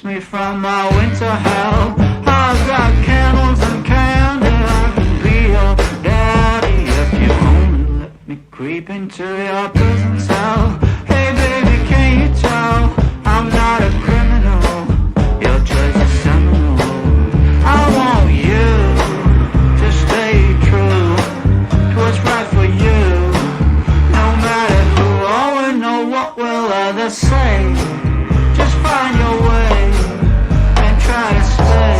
me from my winter hell. I've got candles and candy, I can be your daddy if you only let me creep into your prison cell. Hey baby, can you tell I'm not a criminal? Your choice is seminal. I want you to stay true to what's right for you. No matter who or know what will others say, just find your way and try to stay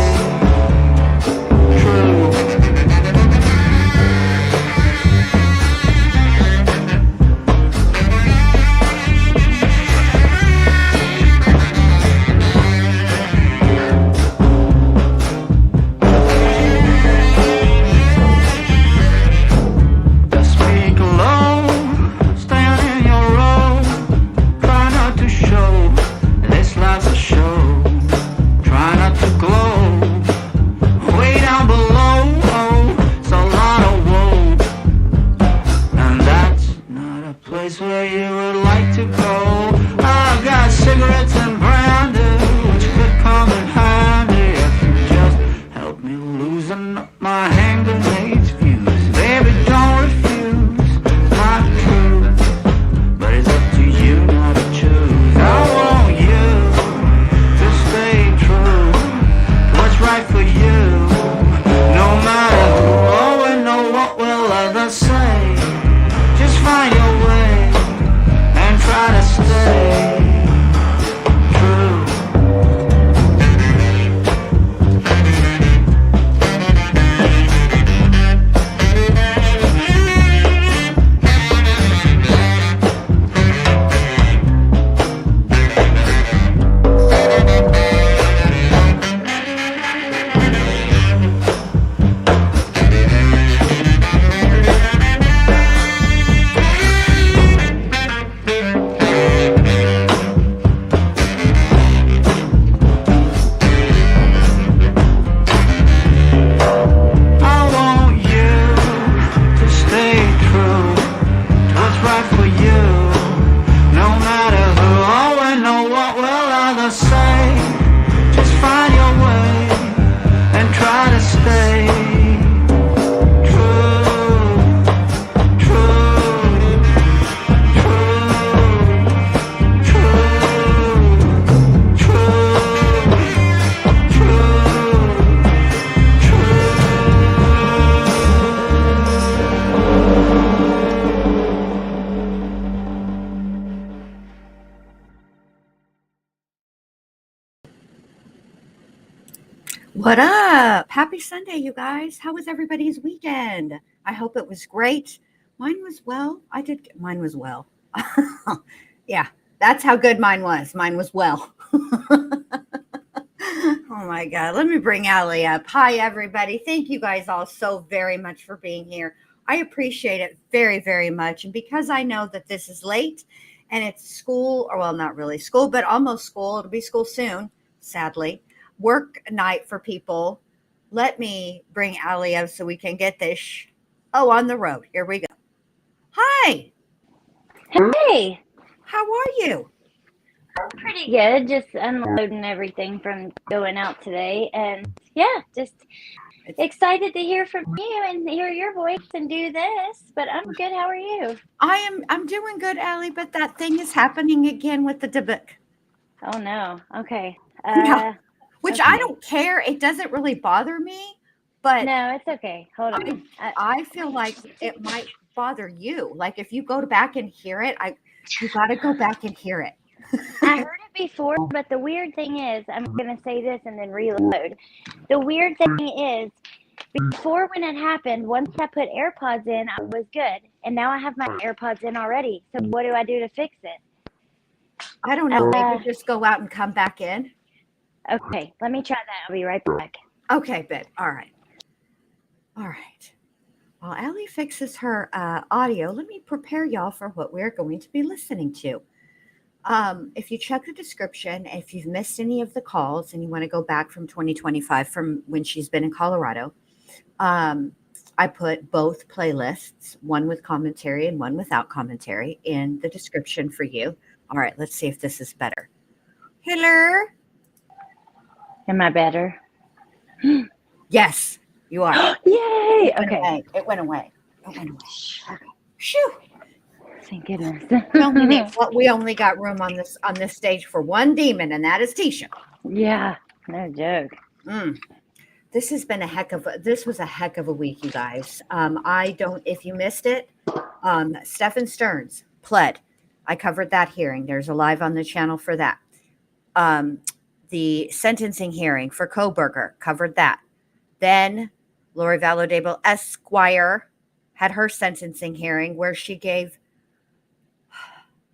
true. Just speak low, stand in your row, try not to show this life's a show. Try not to glow way down below. Oh, it's a lot of woe, and that's not a place where you would like to go. I've got cigarettes and brandy, which could come in handy if you just help me loosen up my hand grenades fuse. Baby, don't refuse my truth, but it's up to you now to choose. I want you to stay true to what's right for you. No matter who or know what will others say, just find your way and try to stay true. I want you to stay true to what's right for you. No matter who or know what will others say, just find your way and try to stay true, true, true, true, true, What up? Happy Sunday, you guys. How was everybody's weekend? I hope it was great. Mine was well. Mine was well. Yeah, that's how good mine was. Mine was well. Oh my God. Let me bring Allie up. Hi, everybody. Thank you guys all so very much for being here. I appreciate it very, very much. And because I know that this is late and it's school, or well, not really school, but almost school. It'll be school soon, sadly. Work night for people. Let me bring Allie up so we can get this on the road. Here we go. Hi. Hey, How are you? pretty good. Just unloading everything from going out today. And yeah, just excited to hear from you and hear your voice and do this. But I'm good. How are you? I'm doing good, Allie, but that thing is happening again with the debit. Oh, no. Okay. No, which I okay. don't care. It doesn't really bother me, but No, it's okay. Hold on. I feel like it might bother you. Like if you go back and hear it, you got to go back and hear it. I heard it before, but the weird thing is, I'm going to say this and then reload. The weird thing is, before when it happened, once I put AirPods in, I was good. And now I have my AirPods in already. So what do I do to fix it? I don't know. Maybe just go out and come back in. Okay, let me try that. I'll be right back. Okay, babe. All right. All right. While Allie fixes her audio, let me prepare y'all for what we're going to be listening to. If you check the description, if you've missed any of the calls and you want to go back from 2025, from when she's been in Colorado, I put both playlists, one with commentary and one without commentary, in the description for you. All right, let's see if this is better. Hello. Am I better? Yes, you are. Yay! It went Okay. away. It went away. It went away. Okay. Phew. Thank goodness. We only got room on this stage for one demon, and that is Tecia. Yeah, no joke. This was a heck of a week, you guys. If you missed it, Stephen Stearns pled. I covered that hearing. There's a live on the channel for that. The sentencing hearing for Koberger, covered that. Then Lori Valadable Esquire had her sentencing hearing where she gave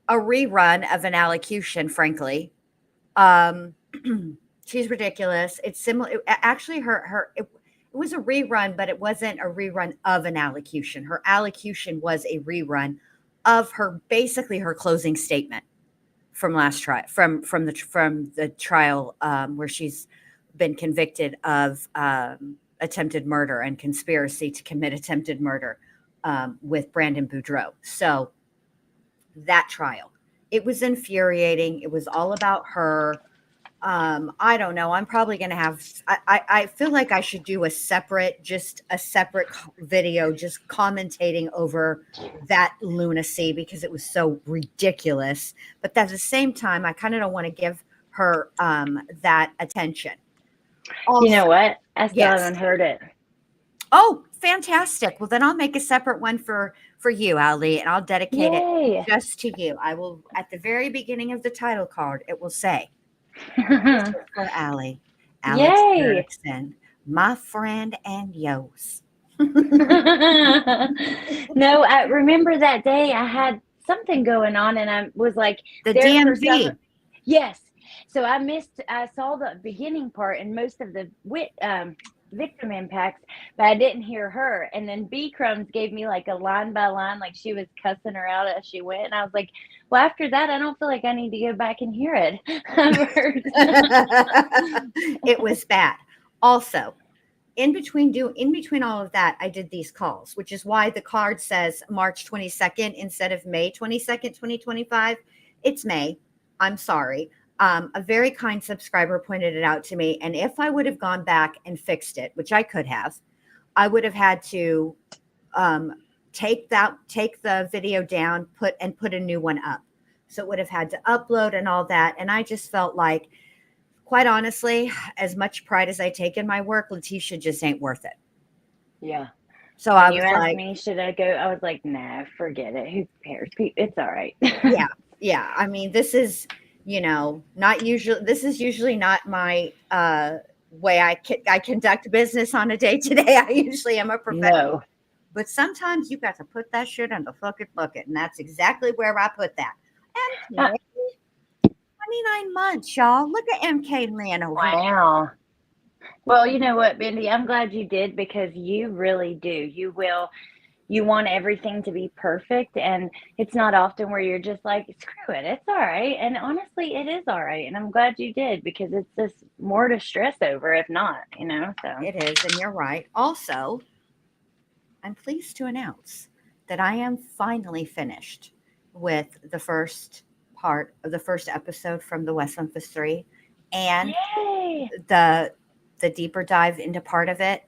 a rerun of an allocution, frankly. She's ridiculous. It's similar. Actually, it was a rerun, but it wasn't a rerun of an allocution. Her allocution was a rerun of basically her closing statement from last trial, from the trial where she's been convicted of attempted murder and conspiracy to commit attempted murder with Brandon Boudreaux. So that trial, it was infuriating. It was all about her. I don't know. I'm probably going to have, I feel like I should do a separate video, just commentating over that lunacy because it was so ridiculous. But at the same time, I kind of don't want to give her that attention. Also, you know what? I still haven't heard it. Oh, fantastic. Well, then I'll make a separate one for you, Ali, and I'll dedicate it just to you. I will, at the very beginning of the title card, it will say, for Ali, Alex Erickson, my friend and yours. No, I remember that day I had something going on and I was like, the DMV. Yes. So I saw the beginning part and most of the victim impacts, but I didn't hear her. And then B Crumbs gave me like a line by line, like she was cussing her out as she went. And I was like, well, after that, I don't feel like I need to go back and hear it. It was bad. Also, in between all of that, I did these calls, which is why the card says March 22nd instead of May 22nd, 2025. It's May. I'm sorry. A very kind subscriber pointed it out to me. And if I would have gone back and fixed it, which I could have, I would have had to take the video down, put a new one up. So it would have had to upload and all that. And I just felt like, quite honestly, as much pride as I take in my work, Letecia just ain't worth it. Yeah. So when I was you asked me, should I go? I was like, nah, forget it. Who cares? It's all right. Yeah. Yeah. I mean, this is, not usually, this is usually not my way I conduct business on a day-to-day. I usually am a professional. No. But sometimes you got to put that shit in the fucking bucket. And that's exactly where I put that. And 29 months, y'all. Look at MK Lynn over there. Wow. Well, you know what, Bendy? I'm glad you did because you really do. You want everything to be perfect. And it's not often where you're just like, screw it. It's all right. And honestly, it is all right. And I'm glad you did because it's just more to stress over if not, so. It is. And you're right. Also, I'm pleased to announce that I am finally finished with the first part of the first episode from the West Memphis 3 and the deeper dive into part of it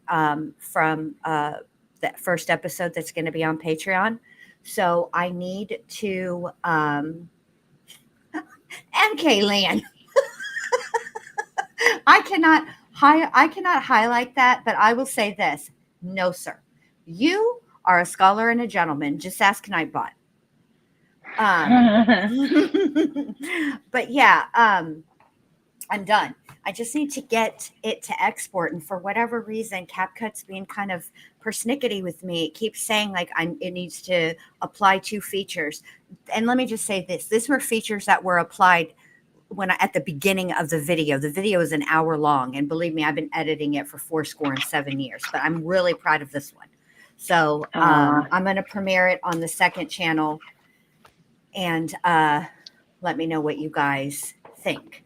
from that first episode that's going to be on Patreon. So I need to MK Land. I cannot highlight that, but I will say this. No, sir. You are a scholar and a gentleman. Just ask Nightbot. But yeah, I'm done. I just need to get it to export. And for whatever reason, CapCut's being kind of persnickety with me. It keeps saying like it needs to apply 2 features. And let me just say this. These were features that were applied at the beginning of the video. The video is an hour long. And believe me, I've been editing it for 7 years, but I'm really proud of this one. So I'm going to premiere it on the second channel and let me know what you guys think.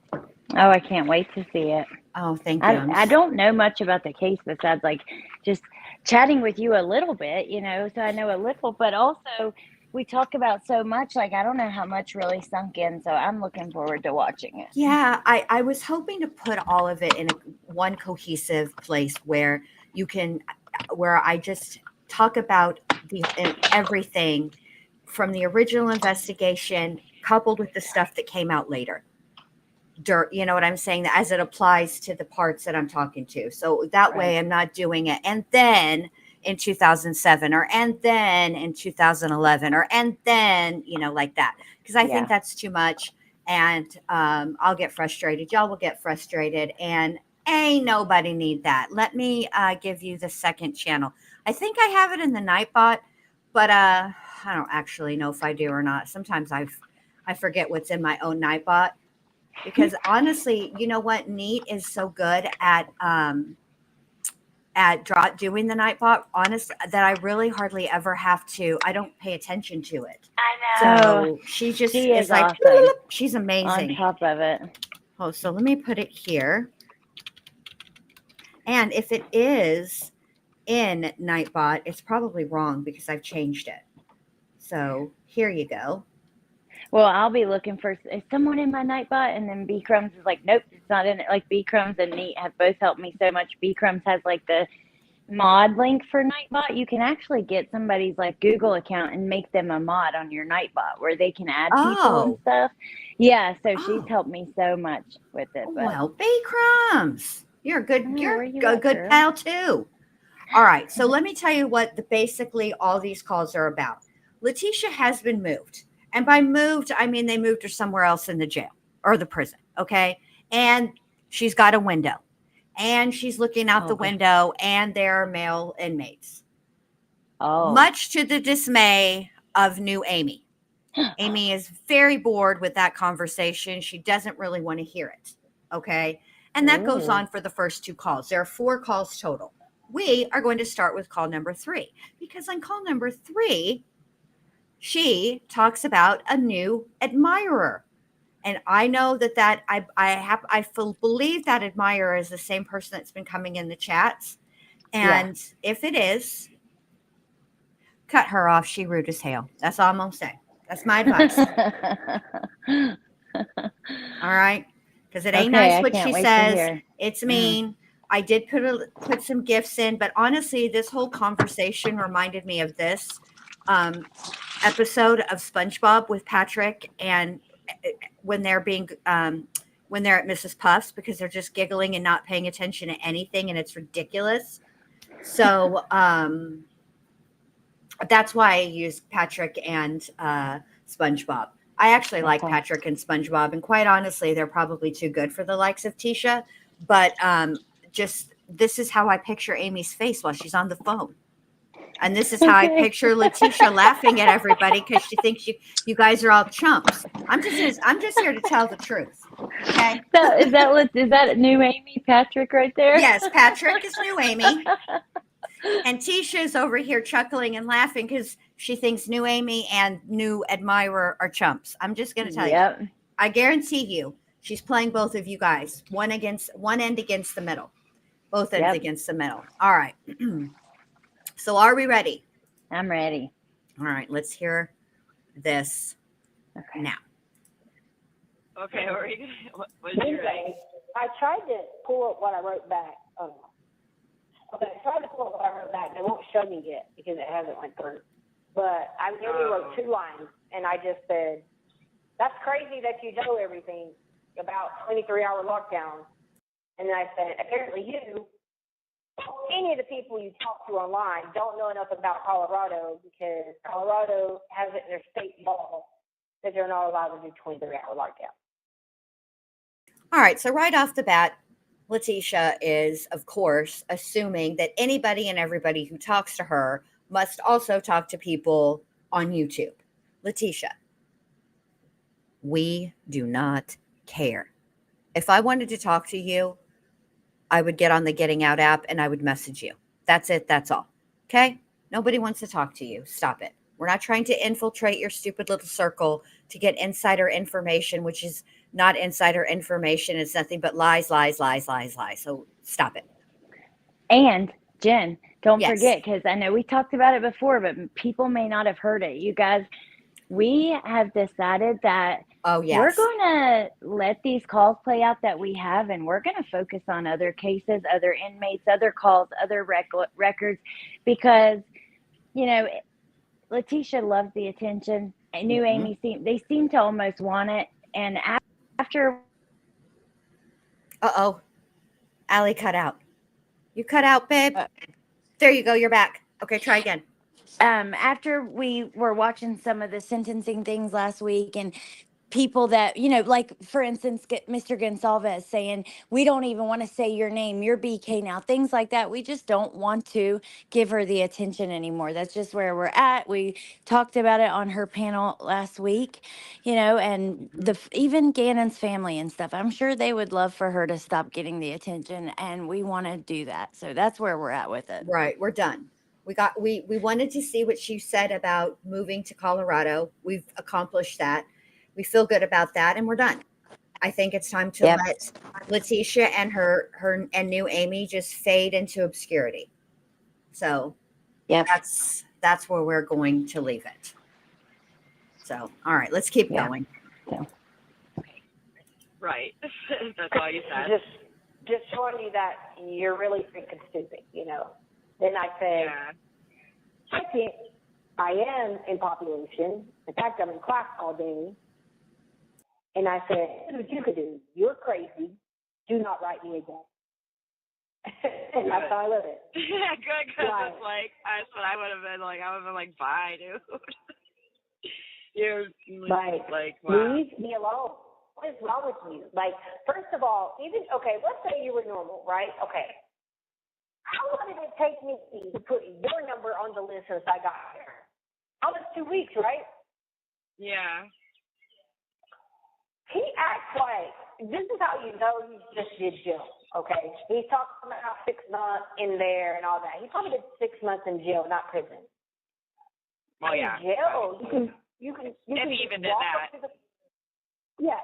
Oh, I can't wait to see it. Oh, thank you. I don't know much about the case besides like just chatting with you a little bit, so I know a little, but also we talk about so much. Like, I don't know how much really sunk in, so I'm looking forward to watching it. Yeah, I was hoping to put all of it in one cohesive place where I just talk about everything from the original investigation coupled with the stuff that came out later. You know what I'm saying? As it applies to the parts that I'm talking to. So that way I'm not doing it. And then in 2007 and then in 2011 and then, like that. Because I think that's too much. And I'll get frustrated. Y'all will get frustrated. And ain't nobody need that. Let me give you the second channel. I think I have it in the Nightbot, but I don't actually know if I do or not. Sometimes I forget what's in my own Nightbot. Because honestly, you know what? Neat is so good at doing the Nightbot. Honest, that I really hardly ever have to. I don't pay attention to it. I know. So she is like, awesome. She's amazing. On top of it. Oh, so let me put it here. And if it is in Nightbot, it's probably wrong because I've changed it. So here you go. Well, I'll be looking for is someone in my Nightbot, and then B Crumbs is like, nope, it's not in it. Like B Crumbs and Neat have both helped me so much. B Crumbs has like the mod link for Nightbot. You can actually get somebody's like Google account and make them a mod on your Nightbot where they can add people and stuff. Yeah, so she's helped me so much with it. But. Well, B Crumbs, you're a good, you're a good girl? pal too. All right, so let me tell you what basically all these calls are about. Letecia has been moved. And by moved, I mean they moved her somewhere else in the jail or the prison, okay? And she's got a window. And she's looking out the window, and there are male inmates. Oh. Much to the dismay of new Amy. Amy is very bored with that conversation. She doesn't really want to hear it, okay? And that goes on for the first two calls. There are 4 calls total. We are going to start with call number 3, because on call number 3, she talks about a new admirer. And I know that I believe that admirer is the same person that's been coming in the chats. And if it is, cut her off. She rude as hell. That's all I'm going to say. That's my advice. All right? Because it ain't nice what she says. It's mean. I did put some gifts in, but honestly, this whole conversation reminded me of this episode of SpongeBob with Patrick, and when they're when they're at Mrs. Puff's, because they're just giggling and not paying attention to anything, and it's ridiculous. So that's why I used Patrick and SpongeBob. I actually like Patrick and SpongeBob, and quite honestly, they're probably too good for the likes of Tecia. But just this is how I picture Amy's face while she's on the phone. And this is how I picture Letecia laughing at everybody because she thinks you guys are all chumps. I'm just here to tell the truth. Okay. So is that new Amy Patrick right there? Yes, Patrick is new Amy. And Tecia is over here chuckling and laughing because she thinks new Amy and new admirer are chumps. I'm just gonna tell you. I guarantee you, she's playing both of you guys. One end against the middle. Both ends against the middle. All right. So are we ready? I'm ready. All right, let's hear this now. Okay, what is your name? I tried to pull up what I wrote back. I tried to pull up what I wrote back. They won't show me yet because it hasn't went through. But I only wrote 2 lines, and I just said, "That's crazy that you know everything about 23-hour lockdown." And then I said, "Apparently any of the people you talk to online don't know enough about Colorado because Colorado has it in their state law that they're not allowed to do 23-hour lockdown." All right, so right off the bat, Letecia is, of course, assuming that anybody and everybody who talks to her must also talk to people on YouTube. Letecia, we do not care. If I wanted to talk to you, I would get on the Getting Out app and I would message you. That's it. That's all. Okay? Nobody wants to talk to you. Stop it. We're not trying to infiltrate your stupid little circle to get insider information, which is not insider information. It's nothing but lies, lies, lies, lies, lies. So stop it. And Jen, Don't Yes. forget, because I know we talked about it before, but people may not have heard it. You guys, we have decided that Oh, yes. we're going to let these calls play out that we have, and we're going to focus on other cases, other inmates, other calls, other records, because, you know, Letecia loves the attention. I knew Amy they seem to almost want it. And after. Uh-oh. Allie cut out. You cut out, babe. There you go. You're back. Okay, try again. After we were watching some of the sentencing things last week, and people that, you know, like for instance, Mr. Gonsalves saying, we don't even want to say your name, you're BK now, things like that. We just don't want to give her the attention anymore. That's just where we're at. We talked about it on her panel last week, you know, and even Gannon's family and stuff. I'm sure they would love for her to stop getting the attention, and we want to do that. So that's where we're at with it. Right. We're done. We wanted to see what she said about moving to Colorado. We've accomplished that. We feel good about that, and we're done. I think it's time to let Letecia and her and new Amy just fade into obscurity. So that's where we're going to leave it. So, all right, let's keep going. Right. That's all you said. Just showing you that you're really freaking stupid, you know. Then I said, second, I am in population. In fact, I'm in class all day. And I said, here's what you could do. You're crazy. Do not write me again. And that's how I live it. Yeah, good, because it's like, that's what I would have been like. I would have been like, bye, dude. You're like, wow. Leave me alone. What is wrong with you? Like, first of all, let's say you were normal, right? Okay. How long did it take me to put your number on the list since I got here? Almost 2 weeks, right? Yeah. He acts like, this is how you know he just did jail, okay? He's talking about 6 months in there and all that. He probably did 6 months in jail, not prison. Well, yeah. In jail, you can if he even did that.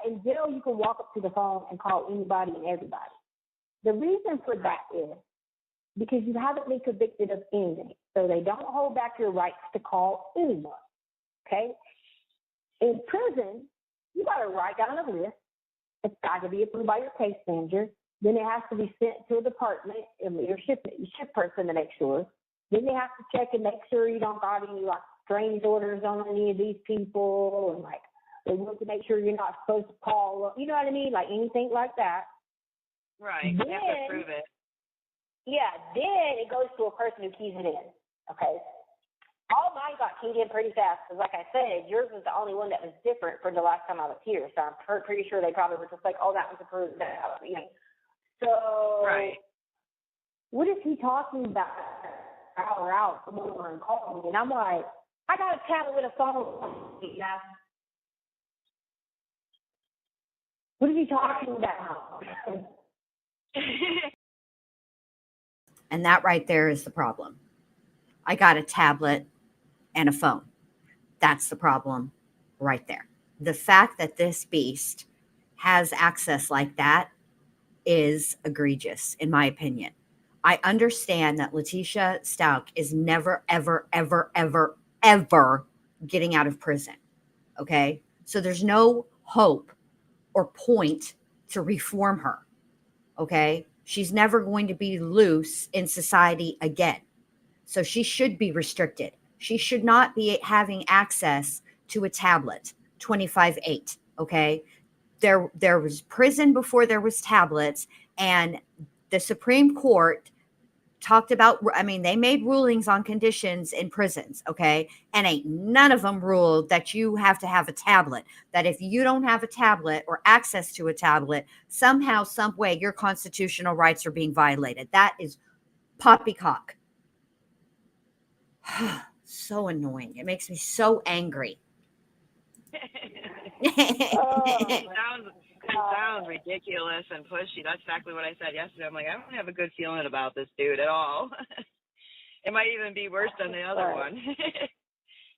In jail, you can walk up to the phone and call anybody and everybody. The reason for that is because you haven't been convicted of anything. So they don't hold back your rights to call anyone, okay? In prison, you got to write down a list. It's got to be approved by your case manager. Then it has to be sent to a department and your shift person to make sure. Then they have to check and make sure you don't got any like strange orders on any of these people, and like they want to make sure you're not supposed to call. You know what I mean? Like anything like that. Right. Then, you have to prove it. Yeah. Then it goes to a person who keys it in. Okay. All mine got keyed in pretty fast because, like I said, yours was the only one that was different from the last time I was here. So I'm pretty sure they probably were just like, "Oh, that was approved." So, right. What is he talking about? Hour out, come over and call me, and I'm like, I got a tablet with a phone. Yeah. What is he talking about? And that right there is the problem. I got a tablet and a phone. That's the problem right there. The fact that this beast has access like that is egregious, in my opinion. I understand that Letecia Stauch is never, ever, ever, ever, ever getting out of prison. Okay? So there's no hope or point to reform her. Okay? She's never going to be loose in society again. So she should be restricted. She should not be having access to a tablet 25/8. Okay? There was prison before there was tablets, and the Supreme Court talked about, they made rulings on conditions in prisons, okay? And ain't none of them ruled that you have to have a tablet, that if you don't have a tablet or access to a tablet, somehow, some way, your constitutional rights are being violated. That is poppycock. So annoying. It makes me so angry. It sounds ridiculous and pushy. That's exactly what I said yesterday. I'm like, I don't have a good feeling about this dude at all. It might even be worse than the other one.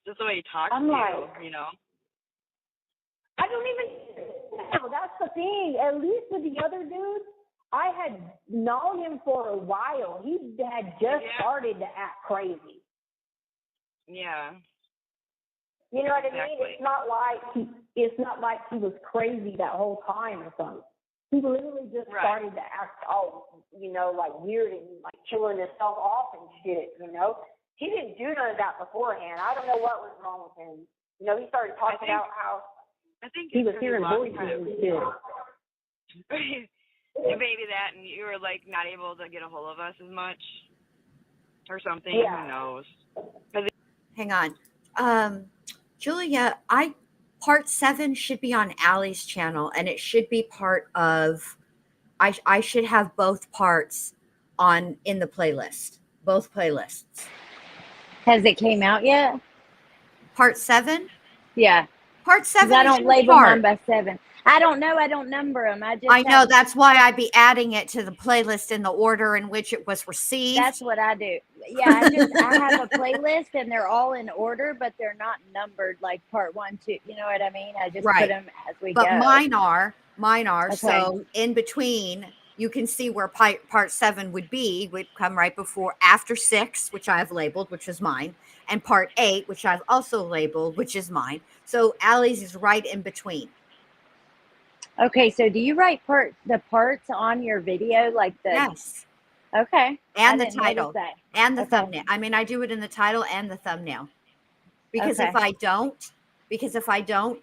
Just the way he talks to you, you know. I don't even know. That's the thing. At least with the other dude, I had known him for a while. He had just started to act crazy. Yeah. You know what I mean? Exactly. It's not like he was crazy that whole time or something. He literally just started to act all, like weird and like killing himself off and shit, He didn't do none of that beforehand. I don't know what was wrong with him. He started talking about how I think he was hearing voices and shit. Maybe that, and you were like not able to get a hold of us as much or something. Yeah. Who knows? Hang on. Julia, part 7 should be on Allie's channel, and it should be part of, I should have both parts in the playlist, both playlists. Has it came out yet? Part 7? Yeah. Part 7 I is don't your label part. mine by 7. I don't know. I don't number them. I know. That's why I'd be adding it to the playlist in the order in which it was received. That's what I do. Yeah, I have a playlist and they're all in order, but they're not numbered like part 1, 2. You know what I mean? I just put them as we go. But mine are. Okay. So in between, you can see where part 7 would come right after 6, which I have labeled, which is mine, and part 8, which I've also labeled, which is mine. So Allie's is right in between. Okay, so do you write the parts on your video, like the? Yes. Okay. And the title and the Okay. thumbnail. I mean, I do it in the title and the thumbnail, because if I don't,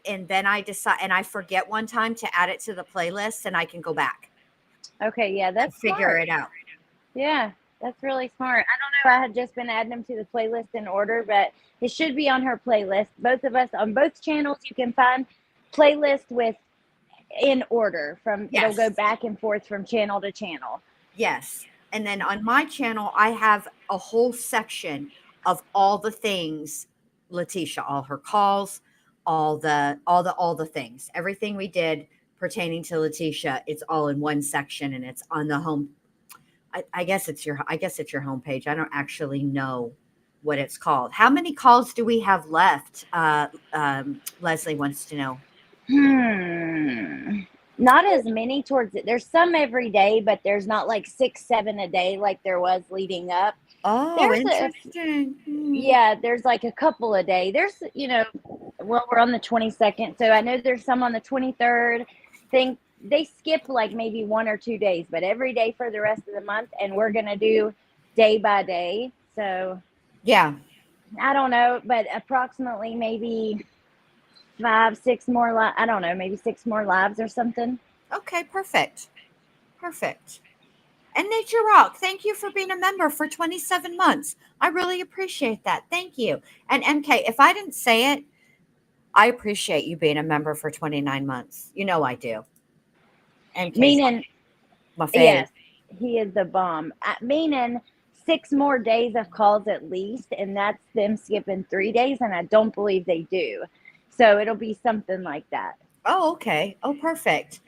and then I decide and I forget one time to add it to the playlist, and I can go back. Okay, yeah, that's figure it out. Yeah, that's really smart. I don't know. I had just been adding them to the playlist in order, but it should be on her playlist. Both of us on both channels, you can find playlist in order it'll go back and forth from channel to channel. Yes. And then on my channel, I have a whole section of all the things, Letecia, all her calls, all the things, everything we did pertaining to Letecia. It's all in one section, and it's on the home. I guess it's your homepage. I don't actually know what it's called. How many calls do we have left? Leslie wants to know. Not as many towards it. There's some every day, but there's not like 6, 7 a day like there was leading up. Oh, interesting. Yeah, there's like a couple a day. There's, we're on the 22nd, so I know there's some on the 23rd. They skip like maybe 1 or 2 days, but every day for the rest of the month, and we're gonna do day by day. So yeah, I don't know, but approximately maybe 5, 6 more. I don't know, maybe 6 more lives or something. Okay, perfect. And Nature Rock, thank you for being a member for 27 months. I really appreciate that. Thank you. And MK, if I didn't say it, I appreciate you being a member for 29 months. You know I do. MK, meaning, my fave. Yes, he is the bomb. Meaning 6 more days of calls at least, and that's them skipping 3 days, and I don't believe they do. So it'll be something like that. Oh, okay. Oh, perfect.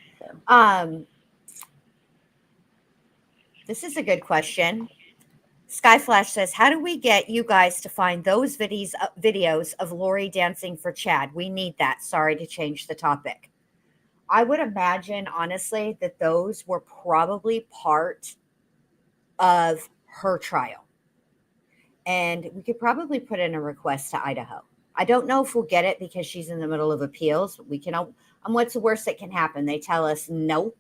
This is a good question. Skyflash says, how do we get you guys to find those videos of Lori dancing for Chad? We need that. Sorry to change the topic. I would imagine, honestly, that those were probably part of her trial. And we could probably put in a request to Idaho. I don't know if we'll get it because she's in the middle of appeals. We can, what's the worst that can happen? They tell us no.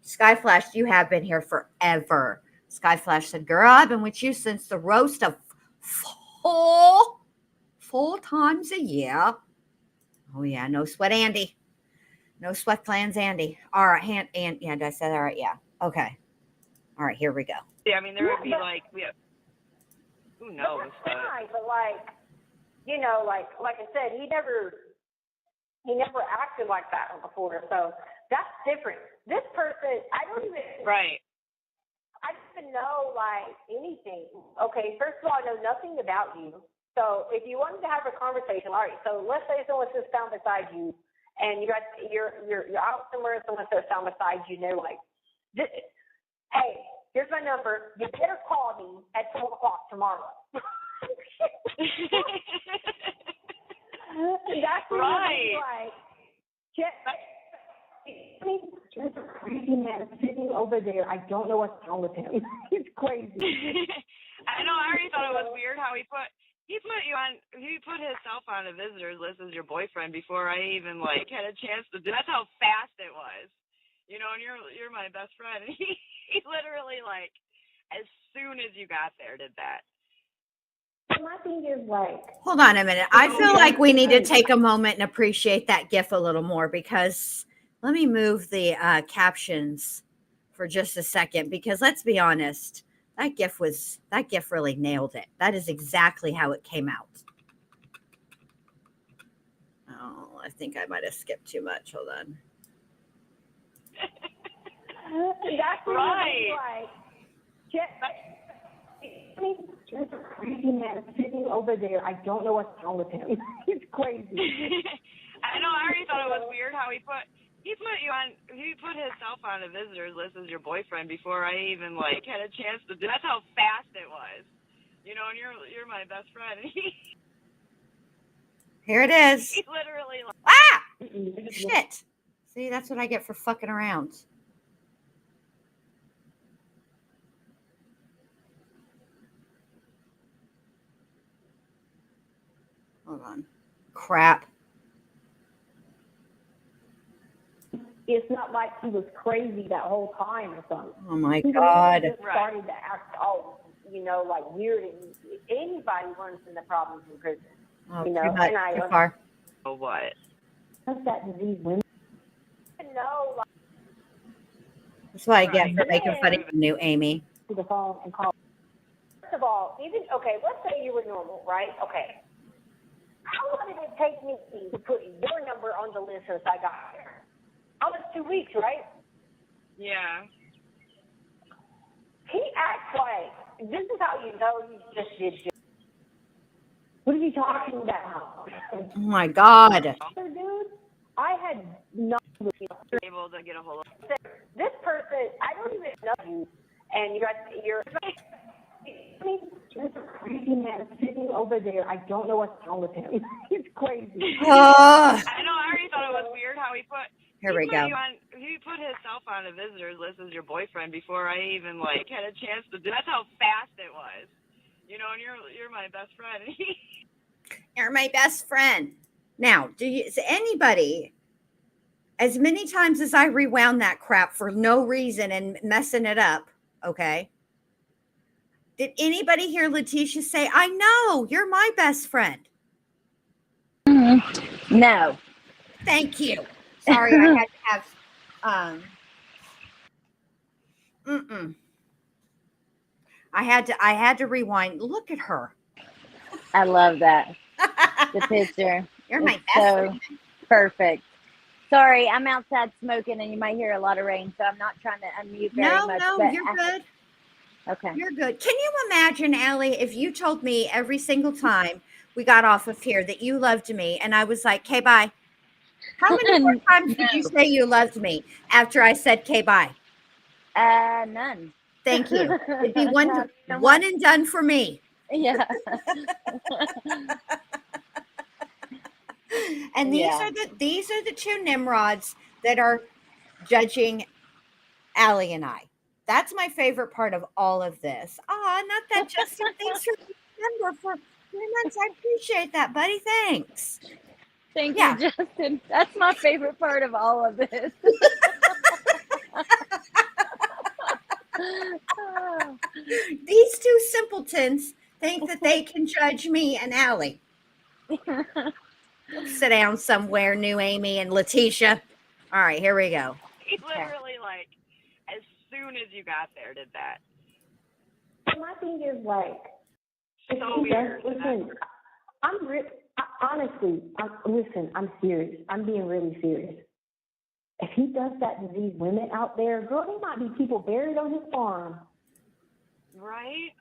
Skyflash, you have been here forever. Skyflash said, girl, I've been with you since the roast of 4 times a year. Oh, yeah. No sweat, Andy. No sweat plans, Andy. All right. Yeah, did I say that right? Yeah. Okay. All right. Here we go. Yeah, I mean, there would be who knows? But like I said, he never acted like that before. So that's different. This person, I don't even know like anything. Okay, first of all, I know nothing about you. So if you wanted to have a conversation, all right. So let's say someone sits down beside you, and you're out somewhere, and someone sits down beside you, and they're like, "Hey, here's my number. You better call me at 12 o'clock tomorrow." That's right. Like, There's a crazy man sitting over there. I don't know what's wrong with him. He's crazy. I know. I already thought it was weird how he put himself on a visitors list as your boyfriend before I even like had a chance to do. That's how fast it was. You know, and you're my best friend. And he literally like as soon as you got there did that. My thing is like, hold on a minute. I feel like we need to take a moment and appreciate that GIF a little more, because let me move the captions for just a second, because let's be honest, that GIF really nailed it. That is exactly how it came out. Oh, I think I might have skipped too much. Hold on. that's right. There's a crazy man sitting over there. I don't know what's wrong with him. He's crazy. I know. I already thought it was weird how he put himself on a visitors list as your boyfriend before I even like had a chance to do. That's how fast it was. You know, and you're my best friend. Here it is. He's literally like, Shit. See, that's what I get for fucking around. Hold on. Crap. It's not like he was crazy that whole time or something. Oh my He God. just started to act all, like weird. And anybody learns from the problems in prison. Oh, too much, and too far. oh what? What's that disease? Women know, like, That's what I get for making fun of you, new Amy. to the phone and call. First of all, let's say you were normal, right? Okay. How long did it take me to put your number on the list since I got here? Almost 2 weeks, right? Yeah. He acts like, this is how you know you just did shit. What are you talking about? Oh my God. Dude, I had not Able to get a hold of. this person, I don't even know you, and you're there's a crazy man sitting over there. I don't know what's wrong with him. He's crazy. Oh. I know. I already thought it was weird how he put himself on a visitors list as your boyfriend before I even like had a chance to do. That's how fast it was. You know, and you're my best friend. You're my best friend. Now, is anybody, as many times as I rewound that crap for no reason and messing it up, okay? Did anybody hear Letecia say, I know, you're my best friend? No. Thank you. Sorry, I had to have, I had to rewind. Look at her. I love that. The picture. You're my best friend. Perfect. Sorry, I'm outside smoking and you might hear a lot of rain, so I'm not trying to unmute very much. No, you're good. Okay. You're good. Can you imagine, Allie, if you told me every single time we got off of here that you loved me and I was like, okay, bye. How many more times did you say you loved me after I said, okay, bye? None. Thank you. It'd be one and done for me. Yeah. And these are the two Nimrods that are judging Allie and I. That's my favorite part of all of this. Not that Justin. Thanks for the number for 3 months. I appreciate that, buddy. Thanks. Thank you, Justin. That's my favorite part of all of this. These two simpletons think that they can judge me and Allie. Sit down somewhere, new Amy and Letecia. All right, here we go. He literally like as soon as you got there did that. My thing is like, So weird. Listen, I'm serious. I'm being really serious. If he does that to these women out there, girl, there might be people buried on his farm. Right?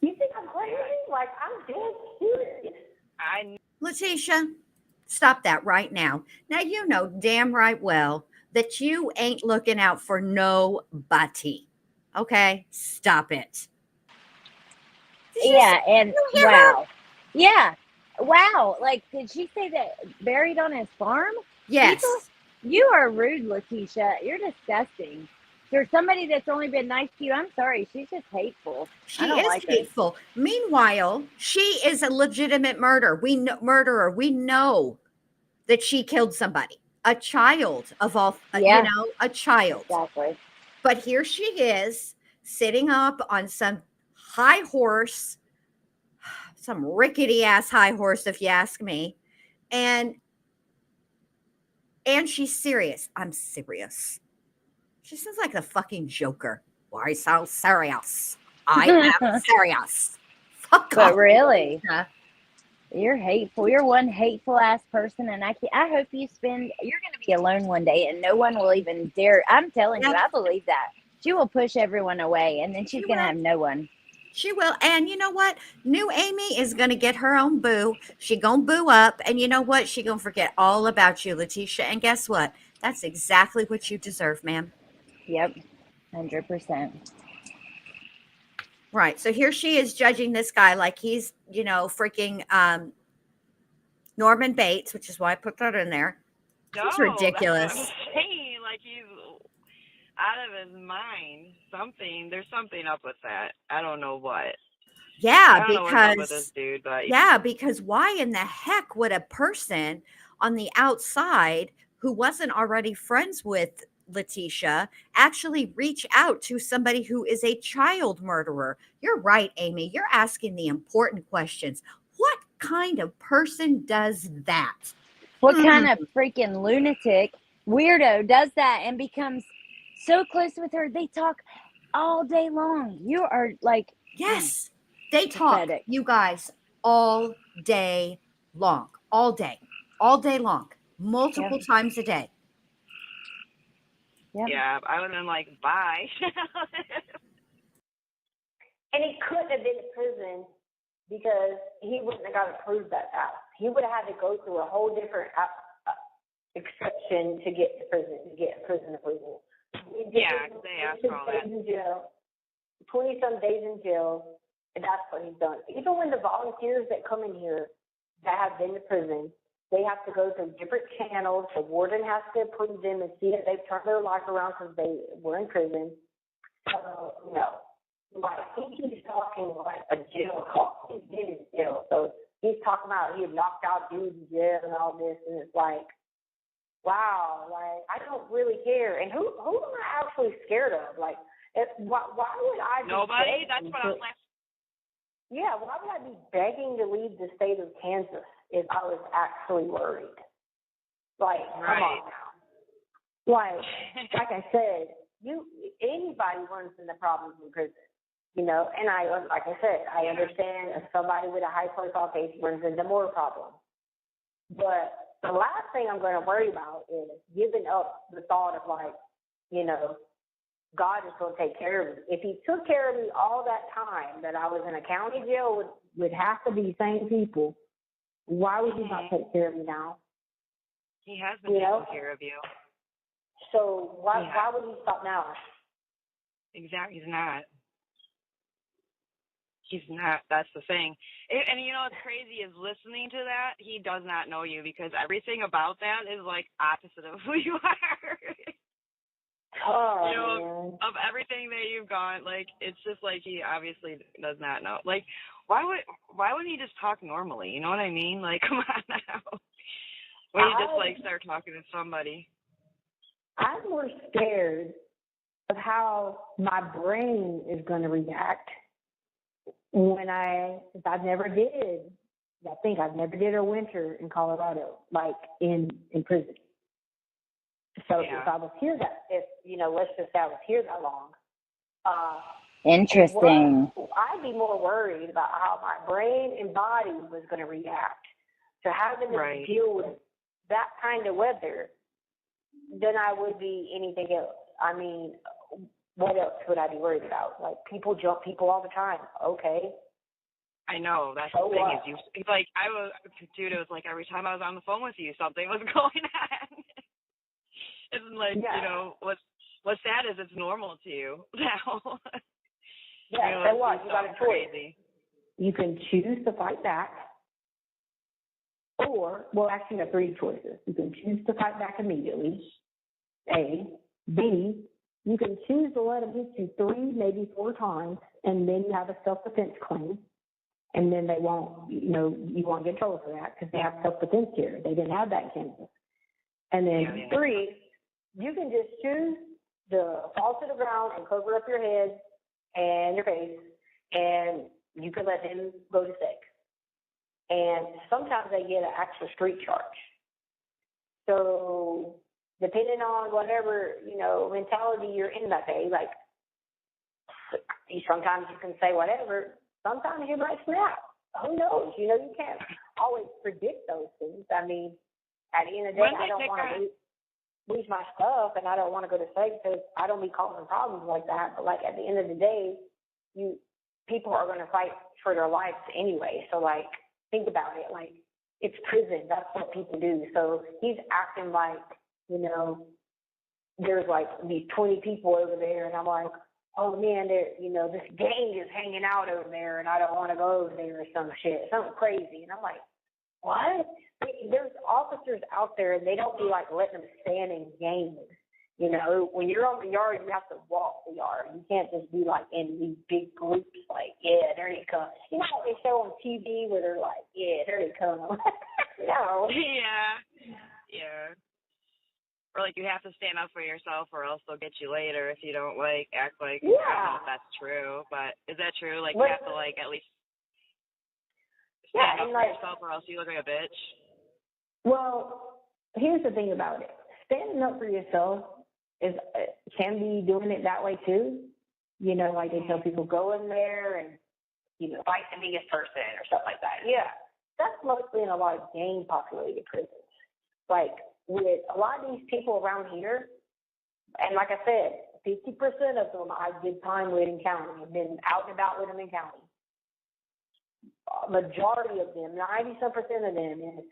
You think I'm crazy? Like, I'm dead serious. Letecia, stop that right now. Now, you know damn right well that you ain't looking out for nobody. Okay? Stop it. Yeah, and wow. Yeah. Wow. Like, did she say that buried on his farm? Yes. You are rude, Letecia. You're disgusting. For somebody that's only been nice to you, I'm sorry. She's just hateful. I She don't is like her. hateful. Meanwhile, she is a legitimate murderer. We know that she killed somebody, a child of all, Yeah, a child. exactly. But here she is sitting up on some high horse, some rickety ass high horse, if you ask me. And she's serious. I'm serious. She sounds like the fucking Joker. Why so serious? I am serious. Fuck But off. really, Lisa. you're hateful. You're one hateful ass person, and I hope you spend. You're going to be alone one day, and no one will even dare. I'm telling you, Yeah. I believe that she will push everyone away, and then she's She going to will. have no one. She will. And you know what? New Amy is going to get her own boo. She going to boo up. And you know what? She going to forget all about you, Letecia. And guess what? That's exactly what you deserve, ma'am. Yep, 100%. Right. So here she is judging this guy like he's, freaking Norman Bates, which is why I put that in there. No, It's that's what I'm ridiculous. saying. Like, he's out of his mind. There's something up with that. I don't know what. I Yeah, don't know what's up with this dude, but because why in the heck would a person on the outside who wasn't already friends with Letecia actually reach out to somebody who is a child murderer? You're right, Amy. You're asking the important questions. What kind of person does that? What kind of freaking lunatic weirdo does that and becomes so close with her? They talk all day long. You are like, Yes, they talk, pathetic. you guys, all day long, all day long, multiple times a day. Yep. yeah, I would have been like, bye. And he couldn't have been in prison because he wouldn't have got approved that fast. He would have had to go through a whole different exception to get to prison, to get prison approval. Yeah, they asked for all that. 20-some days in jail, and that's what he's done. Even when the volunteers that come in here that have been to prison, they have to go through different channels. The warden has to approve them and see that they've turned their life around because they were in prison. No. Like, he keeps talking like a jail call. He's been in jail. So he's talking about he had knocked out dudes in jail and all this, and it's like, wow, like, I don't really care. And who am I actually scared of? Like, why would I be Nobody? That's what I'm like. Yeah, why would I be begging to leave the state of Kansas if I was actually worried? Like, come on now. Like I said, anybody runs into problems in prison. And like I said, I understand if somebody with a high profile case runs into more problems. But the last thing I'm going to worry about is giving up the thought of God is going to take care of me. If he took care of me all that time that I was in a county jail with half of these same people, why would he not take care of me now? He has been taking care of you. So why would he stop now? Exactly. He's not. That's the thing. And what's crazy is listening to that, he does not know you because everything about that is like opposite of who you are. Oh, of everything that you've gone, like, it's just like he obviously does not know. Like, why wouldn't he just talk normally? You know what I mean? Like, come on now. When you just start talking to somebody. I'm more scared of how my brain is going to react when I've never did. I think I've never did a winter in Colorado, like in prison. So if I was here let's just say I was here that long. Interesting. I'd be more worried about how my brain and body was going to react to having to deal with that kind of weather than I would be anything else. I mean, what else would I be worried about? Like, people jump people all the time. Okay. I know. That's the thing is it was like every time I was on the phone with you, something was going on. It's like, what's sad is it's normal to you now. Yeah, so what? You got a choice. Crazy. You can choose to fight back, Or, well, actually, you have three choices. You can choose to fight back immediately, A. B, you can choose to let them hit you 3, maybe 4 times, and then you have a self-defense claim. And then they won't, you won't get in trouble for that because they have self-defense here. They didn't have that in Kansas. And then 3, you can just choose to fall to the ground and cover up your head and your face, and you can let them go to 6. And sometimes they get an actual street charge. So depending on whatever, mentality you're in that day, like sometimes you can say whatever, sometimes you might snap. Who knows? You can't always predict those things. I mean, at the end of the day, I don't want to lose my stuff, and I don't want to go to state because I don't be causing problems like that. But like at the end of the day, people are going to fight for their lives anyway. So like, think about it. Like, it's prison. That's what people do. So he's acting like, there's like these 20 people over there, and I'm like, oh man, this gang is hanging out over there, and I don't want to go over there or some shit, something crazy. And I'm like, what? There's officers out there, and they don't be like letting them stand in gangs. When you're on the yard, you have to walk the yard. You can't just be like in these big groups, like, yeah, there they come. You know how they show on TV where they're like, yeah, there they come. No. Yeah. Or like you have to stand up for yourself, or else they'll get you later if you don't like act like. Yeah. I don't know if that's true, but is that true? Like you have to like at least stand up for yourself, or else you look like a bitch. Well, here's the thing about it: standing up for yourself can be doing it that way too. Like they tell people go in there and fight the biggest person or stuff like that. Yeah, that's mostly in a lot of gang-populated prisons. Like, with a lot of these people around here, and like I said, 50% of them I did time with in county. I've been out and about with them in county. Majority of them, 90% of them, is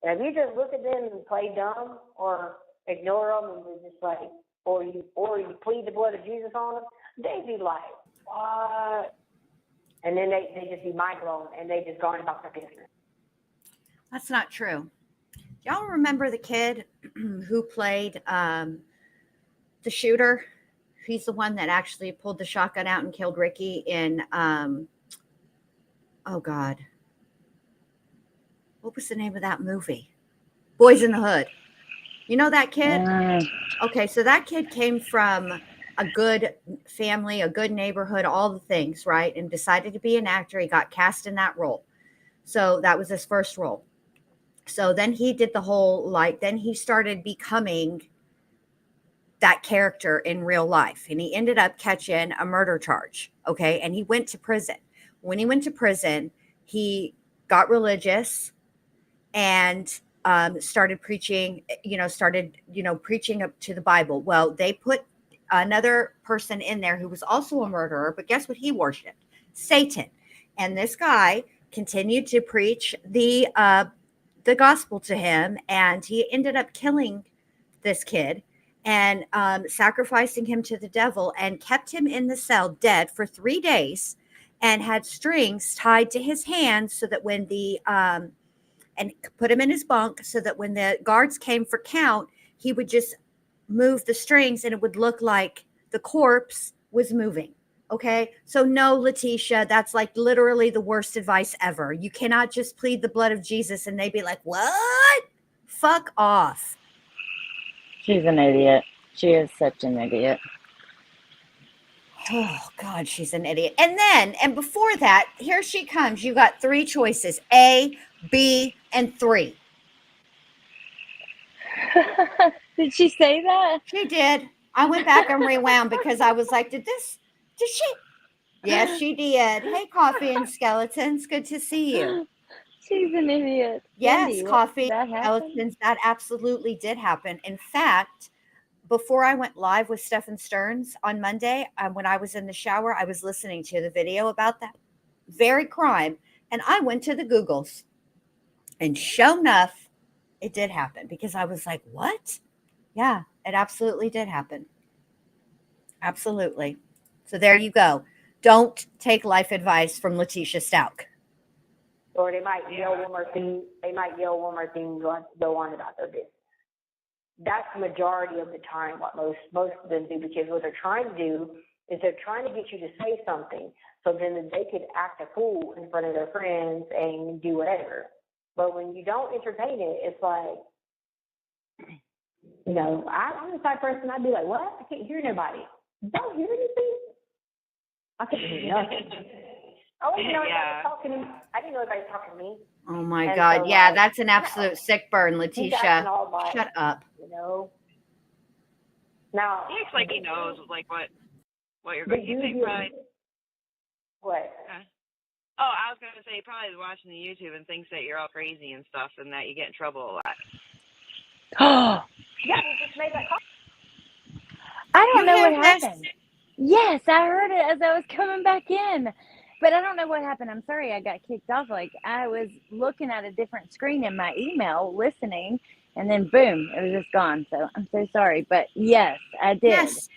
if you just look at them and play dumb or ignore them and you're just like, or you plead the blood of Jesus on them, they be like, what? And then they just be mind blown and they just go on about their business. That's not true. Y'all remember the kid who played the shooter? He's the one that actually pulled the shotgun out and killed Ricky in, oh God. What was the name of that movie? Boys in the Hood. You know that kid? Okay, so that kid came from a good family, a good neighborhood, all the things, right? And decided to be an actor. He got cast in that role. So that was his first role. So then he did the whole, then he started becoming that character in real life. And he ended up catching a murder charge. Okay. And he went to prison. When he went to prison, he got religious and started preaching, preaching up to the Bible. Well, they put another person in there who was also a murderer, but guess what he worshiped? Satan. And this guy continued to preach the gospel to him, and he ended up killing this kid and sacrificing him to the devil and kept him in the cell dead for 3 days and had strings tied to his hands so that when and put him in his bunk so that when the guards came for count, he would just move the strings and it would look like the corpse was moving. Okay. So no, Letecia, that's like literally the worst advice ever. You cannot just plead the blood of Jesus and they'd be like, what? Fuck off. She's an idiot. She is such an idiot. Oh God, she's an idiot. And before that, here she comes. You got 3 choices, A, B, and 3. Did she say that? She did. I went back and rewound because I was like, did she? Yes, she did. Hey, Coffee and Skeletons. Good to see you. She's an idiot. Yes, Wendy, Coffee that and Skeletons. That absolutely did happen. In fact, before I went live with Stephen Stearns on Monday, when I was in the shower, I was listening to the video about that very crime. And I went to the Googles. And sure enough, it did happen because I was like, what? Yeah, it absolutely did happen. Absolutely. So there you go. Don't take life advice from Letecia Stauch. Or they might yell one more thing. They might yell one more thing and go on about their business. That's the majority of the time what most of them do, because what they're trying to do is they're trying to get you to say something so then they could act a fool in front of their friends and do whatever. But when you don't entertain it, it's like, you know, I'm the type of person, I'd be like, what? I can't hear nobody. Don't hear anything? I couldn't hear nothing. Oh, you know, Yeah. talking to me. I didn't know anybody was talking to me. Oh my And God. so, Yeah, that's an absolute sick burn, he's acting Letecia. all like, Shut up. you know. Now, He acts like he knows, like, what you're going to say, Pride. What? Oh, I was going to say, he probably is watching the YouTube and thinks that you're all crazy and stuff and that you get in trouble a lot. Oh, Yeah, he just made that comment. I don't You know what hear this? happened. Yes, I heard it as I was coming back in. But I don't know what happened. I'm sorry I got kicked off. Like, I was looking at a different screen in my email, listening, and then boom, it was just gone. So I'm so sorry. But yes, I did. Yes.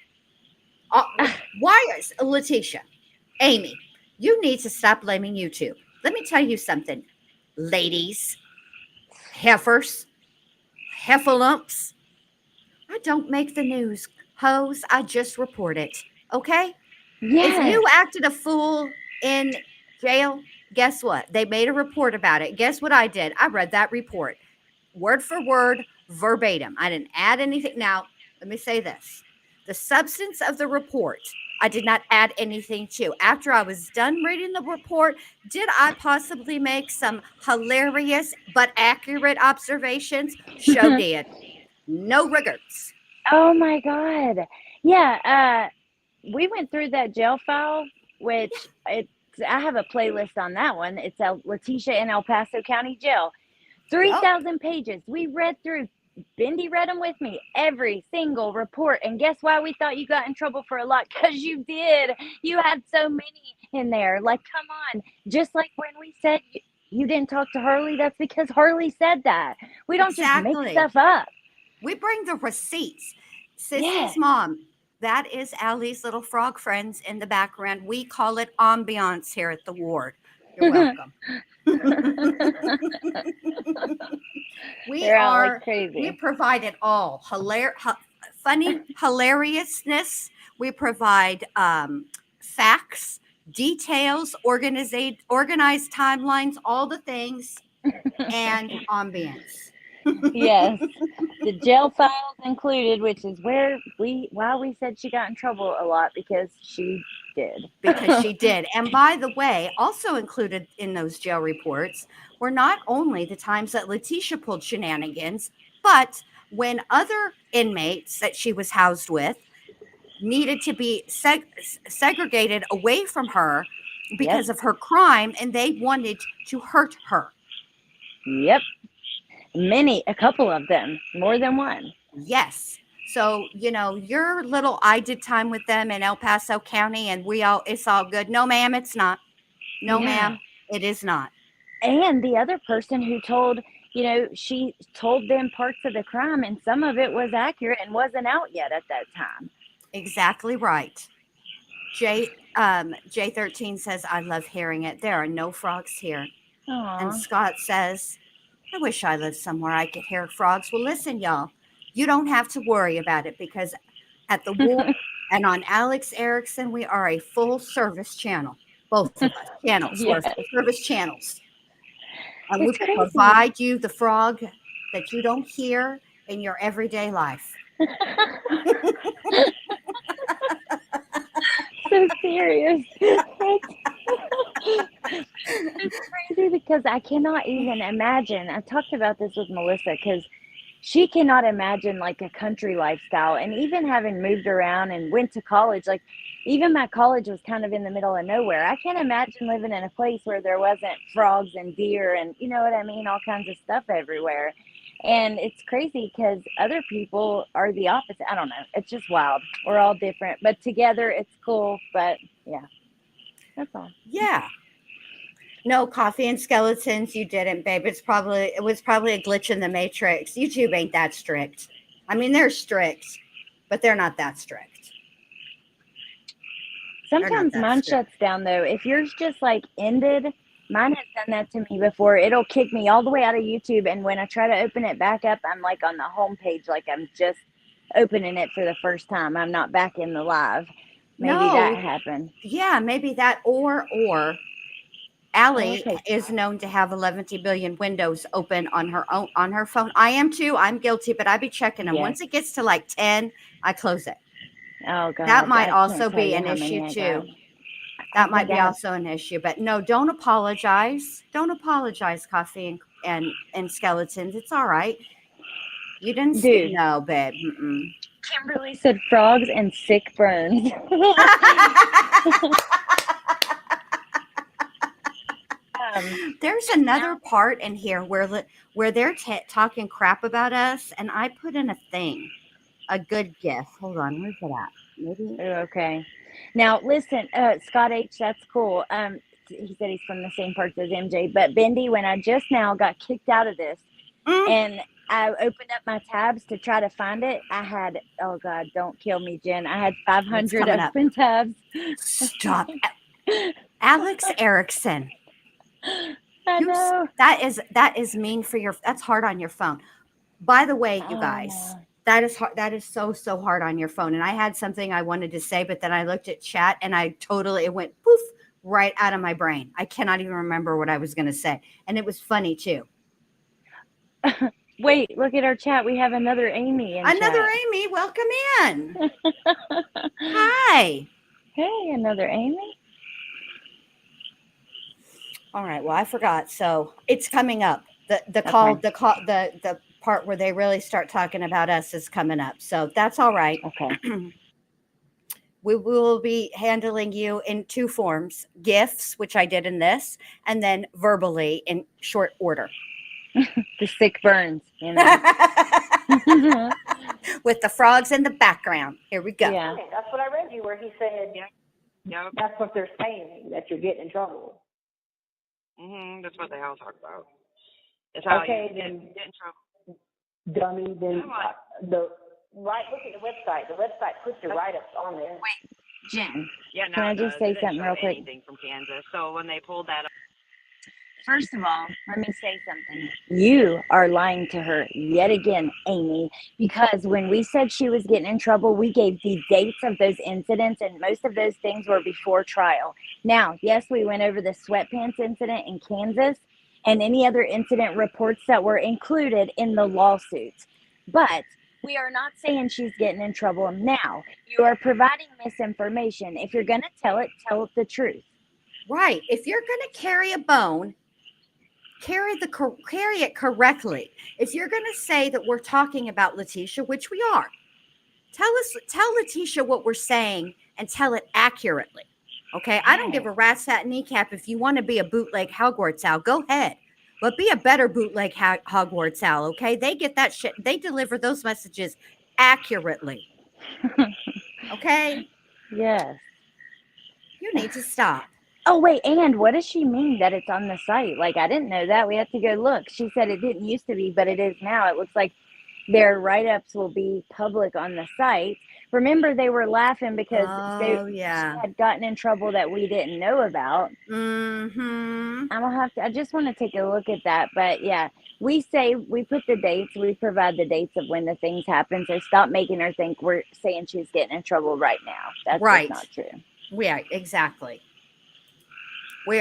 Why is Letecia, Amy, you need to stop blaming YouTube. Let me tell you something, ladies, heifers, heffalumps. I don't make the news, hoes. I just report it. Okay? Yes. If you acted a fool in jail, guess what? They made a report about it. Guess what I did? I read that report word for word, verbatim. I didn't add anything. Now, let me say this. The substance of the report, I did not add anything to. After I was done reading the report, did I possibly make some hilarious but accurate observations? Sure did. No regrets. Oh my God. Yeah. We went through that jail file, which I have a playlist on that one. It's Letecia in El Paso County Jail. 3,000 pages. We read through. Bendy read them with me. Every single report. And guess why we thought you got in trouble for a lot? Because you did. You had so many in there. Like, come on. Just like when we said you didn't talk to Harley, that's because Harley said that. We don't just make stuff up. We bring the receipts. Sissy's Yes. mom, that is Allie's little frog friends in the background. We call it ambiance here at the ward. You're welcome. They're out like crazy. We provide it all. Funny hilariousness. We provide facts, details, organized timelines, all the things, and ambience. Yes, the jail files included, which is why we said she got in trouble a lot, because she did. Because she did. And by the way, also included in those jail reports were not only the times that Letecia pulled shenanigans, but when other inmates that she was housed with needed to be segregated away from her because of her crime, and they wanted to hurt her. Yep. A couple of them, more than one. Yes. So, your little, I did time with them in El Paso County and it's all good. No, ma'am, it's not. No, ma'am, it is not. And the other person who told, she told them parts of the crime, and some of it was accurate and wasn't out yet at that time. Exactly right. J13 says, I love hearing it. There are no frogs here. Aww. And Scott says, I wish I lived somewhere I could hear frogs. Well, listen, y'all, you don't have to worry about it, because at the Wolf and on Alex Erickson, we are a full service channel. Both of us channels. We're full service channels. And we will provide you the frog that you don't hear in your everyday life. So serious. It's crazy because I cannot even imagine. I talked about this with Melissa, because she cannot imagine like a country lifestyle, and even having moved around and went to college, like even my college was kind of in the middle of nowhere. I can't imagine living in a place where there wasn't frogs and deer and, you know what I mean, all kinds of stuff everywhere. And it's crazy because other people are the opposite. I don't know. It's just wild. We're all different, but together it's cool. But yeah, that's all. Yeah. No coffee and skeletons. You didn't, babe. It was probably a glitch in the matrix. YouTube ain't that strict. I mean, they're strict, but they're not that strict. Sometimes mine shuts down though. If yours just like ended Mine has done that to me before. It'll kick me all the way out of YouTube, and when I try to open it back up, I'm like on the home page, like I'm just opening it for the first time. I'm not back in the live. Maybe that No. happened. Yeah, maybe that or Allie okay. is known to have 11 billion windows open on her phone. I am too. I'm guilty, but I be checking them. Yes. Once it gets to like 10, I close it. Oh God, That might I also can't tell be you an how many issue I too. got. That I might think be I have- also an issue. But no, don't apologize. Don't apologize, Coffee and Skeletons. It's all right. You didn't Dude. no, babe. Mm-mm. Kimberly said frogs and sick burns. There's another part in here where they're talking crap about us, and I put in a thing, a good gift. Hold on, where's it at? Maybe. Okay. Now listen, Scott H, that's cool. He said he's from the same parts as MJ. But Bendy, when I just now got kicked out of this, and I opened up my tabs to try to find it, I had, oh God, don't kill me, Jen. I had 500 open tabs. Stop, Alex Erickson. I know. That is mean for your. That's hard on your phone. By the way, you guys. No. That is hard. That is so hard on your phone. And I had something I wanted to say, but then I looked at chat and it went poof right out of my brain. I cannot even remember what I was going to say. And it was funny too. Wait, look at our chat. We have another Amy in Another chat. Amy, welcome in. Hi. Hey, another Amy. All right. Well, I forgot. So it's coming up. The part where they really start talking about us is coming up. So that's all right. Okay. We will be handling you in two forms: gifts, which I did in this, and then verbally in short order. The sick burns, you know. With the frogs in the background. Here we go. Yeah. That's what I read you where he said Yep. that's what they're saying, that you're getting in trouble. That's what they all talk about. It's how Okay, you then get in trouble. dummy, then look at the website. The website puts your write-ups on there. Wait, Jen. Yeah, Can I just say something real quick? Anything from Kansas. So when they pulled that up, First of all, let me say something. You are lying to her yet again, Amy, because when we said she was getting in trouble, we gave the dates of those incidents, and most of those things were before trial. Now, yes, we went over the sweatpants incident in Kansas and any other incident reports that were included in the lawsuits. But we are not saying she's getting in trouble now. You are providing misinformation. If you're going to tell it the truth. Right. If you're going to carry a bone, carry it correctly. If you're going to say that we're talking about Letecia, which we are, tell Letecia what we're saying and tell it accurately. Okay. I don't give a rat's hat kneecap. If you want to be a bootleg Hogwarts owl, go ahead. But be a better bootleg Hogwarts owl. Okay. They get that shit. They deliver those messages accurately. Okay. Yes. You need to stop. Oh, wait, and what does she mean that it's on the site? Like, I didn't know that. We have to go look. She said it didn't used to be, but it is now. It looks like their write-ups will be public on the site. Remember, they were laughing because she had gotten in trouble that we didn't know about. I just want to take a look at that. But, yeah, we put the dates. We provide the dates of when the things happen. So stop making her think we're saying she's getting in trouble right now. That's just not true. Yeah, exactly. We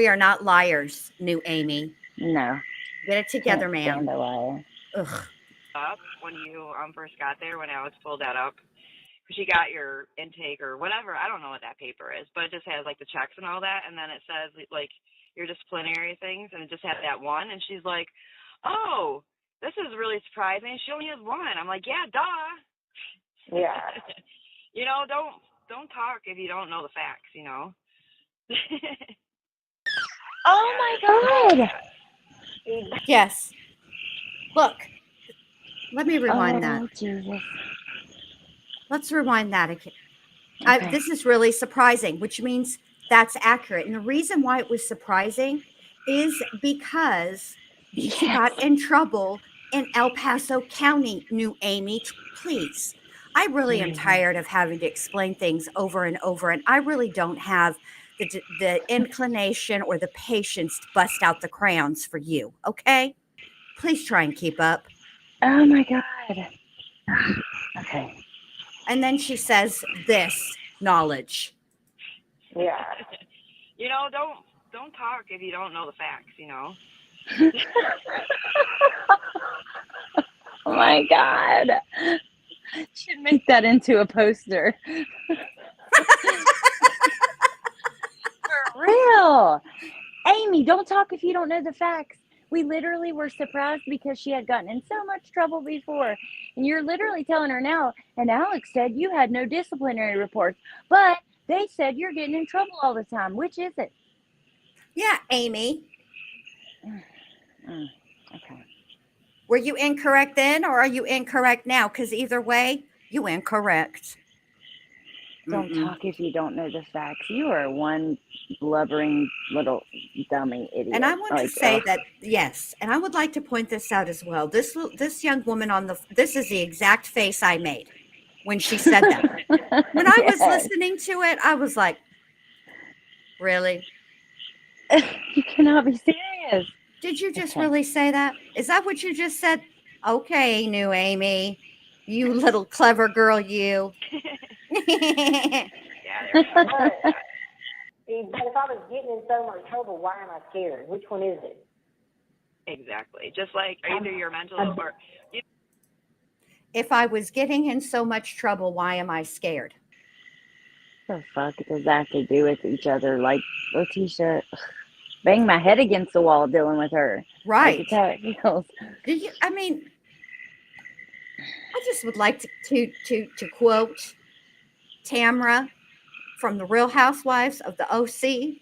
are not liars, new Amy. No. Get it together, ma'am. Stand a liar. Ugh. Up when you first got there, when Alex pulled that up, because she got your intake or whatever. I don't know what that paper is, but it just has like the checks and all that, and then it says like your disciplinary things, and it just had that one, and she's like, "Oh, this is really surprising. She only has one." I'm like, "Yeah, duh." Yeah. You know, don't talk if you don't know the facts. You know. Oh my God. Yes. Look. Let me rewind that. Jesus. Let's rewind that again. Okay. This is really surprising, which means that's accurate. And the reason why it was surprising is because she got in trouble in El Paso County, new Amy. Please. I really am tired of having to explain things over and over, and I really don't have the inclination or the patience to bust out the crayons for you. Okay? Please try and keep up. Oh my God. Okay. And then she says this knowledge. Yeah. You know, don't talk if you don't know the facts. You know. Oh my God. Should make that into a poster. For real. Amy, don't talk if you don't know the facts. We literally were surprised because she had gotten in so much trouble before. And you're literally telling her now, and Alex said you had no disciplinary reports, but they said you're getting in trouble all the time. Which is it? Yeah, Amy. Okay. Were you incorrect then or are you incorrect now? Because either way, you incorrect. Don't talk if you don't know the facts. You are one blubbering little dummy idiot. And I want to say that, yes, and I would like to point this out as well. This young woman this is the exact face I made when she said that. When I was listening to it, I was like, really? You cannot be serious. Did you just really say that? Is that what you just said? Okay, new Amy, you little clever girl, you. Yeah, there we go. But if I was getting in so much trouble, why am I scared? Which one is it? Exactly. Just like either you're mental or. If I was getting in so much trouble, why am I scared? What the fuck does that have to do with each other? Like, Letecia, bang my head against the wall dealing with her. Right. Like, it's how it feels. I mean, I just would like to quote Tamra from the Real Housewives of the OC.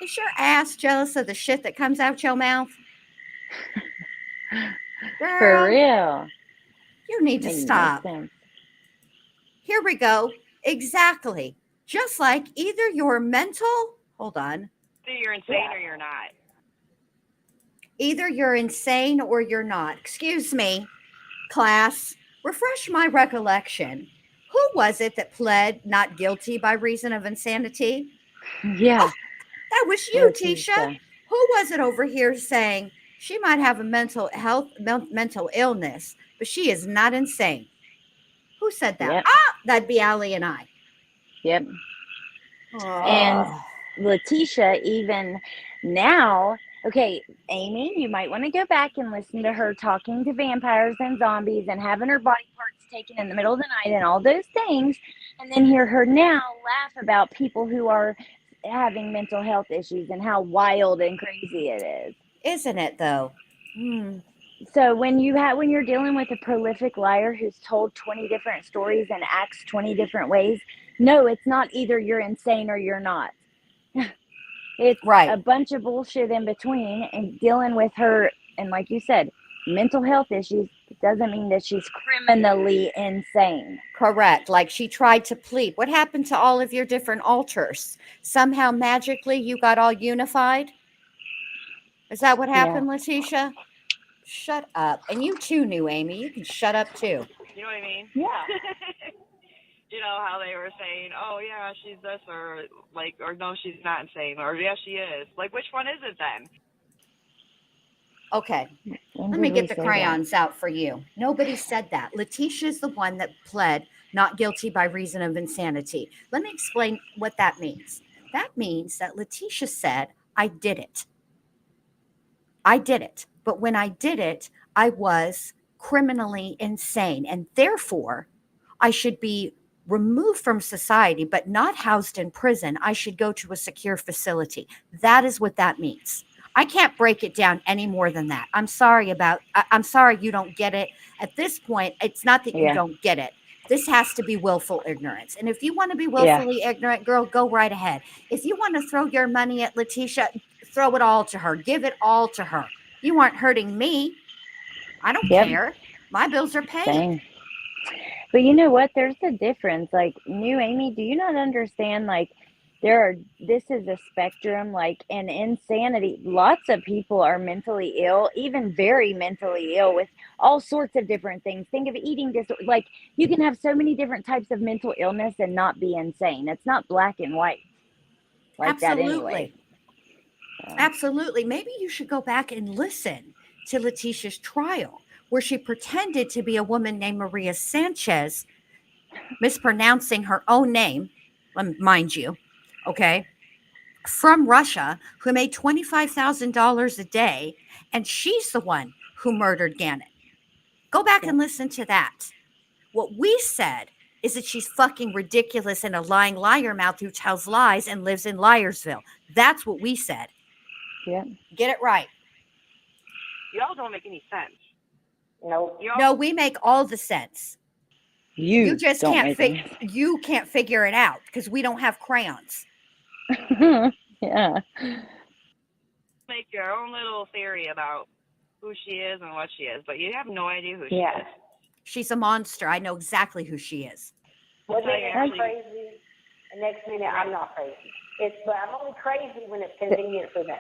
Is your ass jealous of the shit that comes out your mouth? Girl, For real. you need to Makes stop. sense. Here we go. Exactly. Just like either you're mental, hold on. Either you're insane or you're not. Either you're insane or you're not. Excuse me, class. Refresh my recollection. Who was it that pled not guilty by reason of insanity? Yeah. That was you, Tecia. Who was it over here saying she might have a mental illness, but she is not insane? Who said that? Yep. That'd be Allie and I. Yep. Oh. And Letecia, even now, okay, Amy, you might want to go back and listen to her talking to vampires and zombies and having her body parts taken in the middle of the night and all those things, and then hear her now laugh about people who are having mental health issues and how wild and crazy it is. Isn't it though? So when you're dealing with a prolific liar who's told 20 different stories and acts 20 different ways, no, it's not either you're insane or you're not. It's right. A bunch of bullshit in between, and dealing with her, and like you said, mental health issues doesn't mean that she's criminally insane. Correct. Like she tried to plead. What happened to all of your different altars? Somehow magically you got all unified? Is that what happened, Letecia? Shut up. And you too, new Amy. You can shut up too. You know what I mean? Yeah. You know how they were saying, oh yeah, she's this, or like, or no, she's not insane, or yeah, she is. Like, which one is it then? Okay. Let me get the crayons out for you. Nobody said that. Letecia is the one that pled not guilty by reason of insanity. Let me explain what that means. That means that Letecia said, I did it. I did it. But when I did it, I was criminally insane. And therefore, I should be removed from society, but not housed in prison. I should go to a secure facility. That is what that means. I can't break it down any more than that. I'm sorry you don't get it. At this point, it's not that you don't get it. This has to be willful ignorance. And if you want to be willfully ignorant, girl, go right ahead. If you want to throw your money at Letecia, throw it all to her. Give it all to her. You aren't hurting me. I don't care. My bills are paid. Same. But you know what? There's a difference. Like, new Amy, do you not understand? Like, this is a spectrum, like, and insanity. Lots of people are mentally ill, even very mentally ill, with all sorts of different things. Think of eating disorder. Like, you can have so many different types of mental illness and not be insane. It's not black and white. like that anyway. Absolutely. Maybe you should go back and listen to Letecia's trial, where she pretended to be a woman named Maria Sanchez, mispronouncing her own name, mind you, okay, from Russia, who made $25,000 a day, and she's the one who murdered Gannon. Go back and listen to that. What we said is that she's fucking ridiculous and a lying liar mouth who tells lies and lives in Liarsville. That's what we said. Yeah. Get it right. Y'all don't make any sense. Nope. No, we make all the sense. You just don't can't make you can't figure it out because we don't have crayons. Yeah. Make your own little theory about who she is and what she is, but you have no idea who she Yeah. is. She's a monster. I know exactly who she is. One So minute you're I'm actually- crazy, the next minute I'm not crazy. But I'm only crazy when it's convenient for them.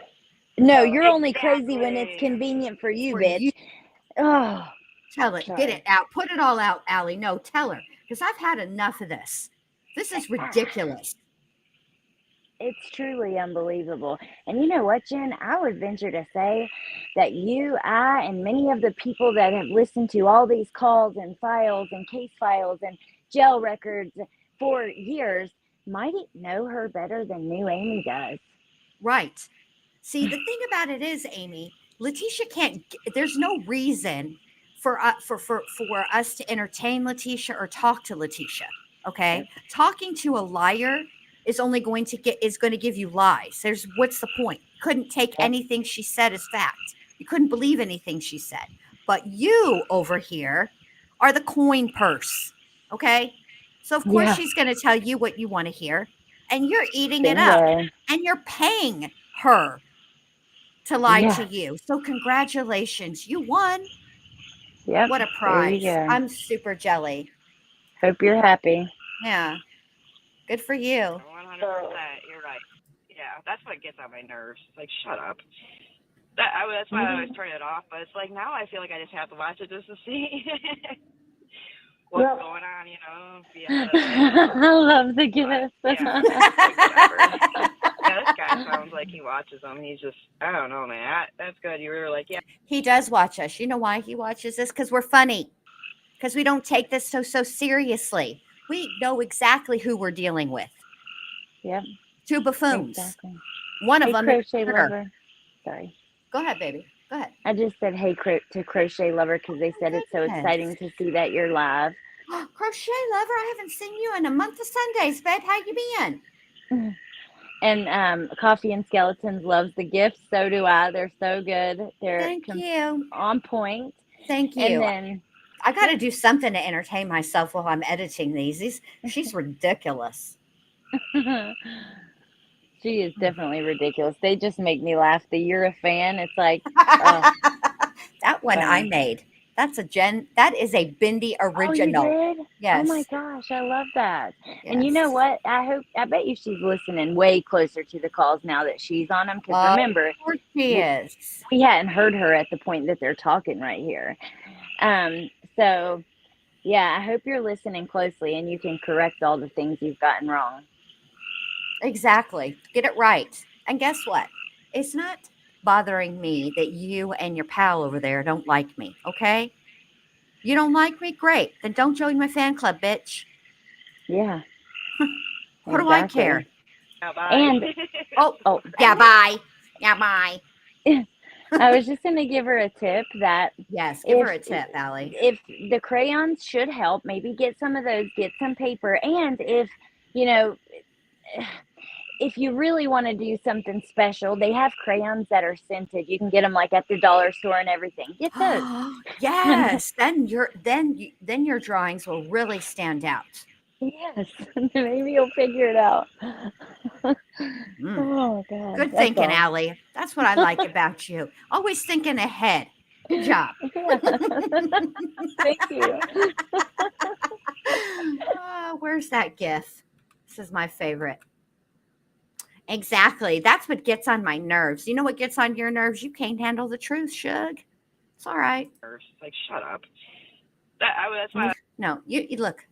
No, So- you're only crazy when it's Exactly. convenient for you, For bitch. you. Oh, Tell it. Get Sorry. it out. Put it all out, Allie. No, tell her. Because I've had enough of this. This is ridiculous. it's truly unbelievable. And you know what, Jen? I would venture to say that you, I, and many of the people that have listened to all these calls and files and case files and jail records for years might know her better than new Amy does. Right. See, the thing about it is, Amy, Letecia can't. There's no reason for us to entertain Letecia or talk to Letecia. Okay, talking to a liar is only going to give you lies. What's the point? Couldn't take anything she said as fact. You couldn't believe anything she said. But you over here are the coin purse. Okay, so of course she's going to tell you what you want to hear, and you're eating it up, Bingo. and you're paying her to lie Yeah. to you. So congratulations, you won. Yep. What a There you prize. go. I'm super jelly. Hope you're happy. Yeah. Good for you. 100%. You're right. Yeah, that's what gets on my nerves. Like, shut up. That's why I always turn it off. But it's like now I feel like I just have to watch it just to see what's going on, you know. Yeah, I love the gift. yeah, like, whatever. Yeah, this guy sounds like he watches them. He's just, I don't know, man. That's good. You were like, yeah. He does watch us. You know why he watches this? Because we're funny. Because we don't take this so seriously. We know exactly who we're dealing with. Yep. Two buffoons. Exactly. One of Hey, them is crochet her. lover. Sorry. Go ahead, baby. Go ahead. I just said hey to crochet lover because they said it's so Goodness. exciting to see that you're live. Crochet lover, I haven't seen you in a month of Sundays, babe. How you been? And Coffee and Skeletons loves the gifts. So do I. They're so good. They're Thank you. on point. Thank you. And then I got to do something to entertain myself while I'm editing these. She's ridiculous. she is definitely ridiculous. They just make me laugh. The You're a Fan. It's like That one I funny. made. That's a Jen. That is a Bindi original. Oh, you did? Yes. Oh my gosh, I love that. Yes. And you know what? I bet you she's listening way closer to the calls now that she's on them. Because remember, Of course she is. we hadn't heard her at the point that they're talking right here. So yeah, I hope you're listening closely and you can correct all the things you've gotten wrong. Exactly. Get it right. And guess what? It's not bothering me that you and your pal over there don't like me, okay? You don't like me? Great. Then don't join my fan club, bitch. Yeah. What do I Exactly. care? Yeah, bye. And Oh, yeah, bye. Yeah, bye. I was just going to give her a tip that Yes, give her a tip, Allie. if the crayons should help, maybe get some of those, get some paper. And if, you know, if you really want to do something special, they have crayons that are scented. You can get them like at the dollar store and everything. Get those. Yes, then your drawings will really stand out. Yes, maybe you'll figure it out. Mm. Oh God, Good that's thinking, all. Allie. That's what I like about you. Always thinking ahead. Good job. Yeah. Thank you. Where's that GIF? This is my favorite. Exactly. That's what gets on my nerves. You know what gets on your nerves? You can't handle the truth, Shug. It's all right. Like, shut up. That's why. No, you look.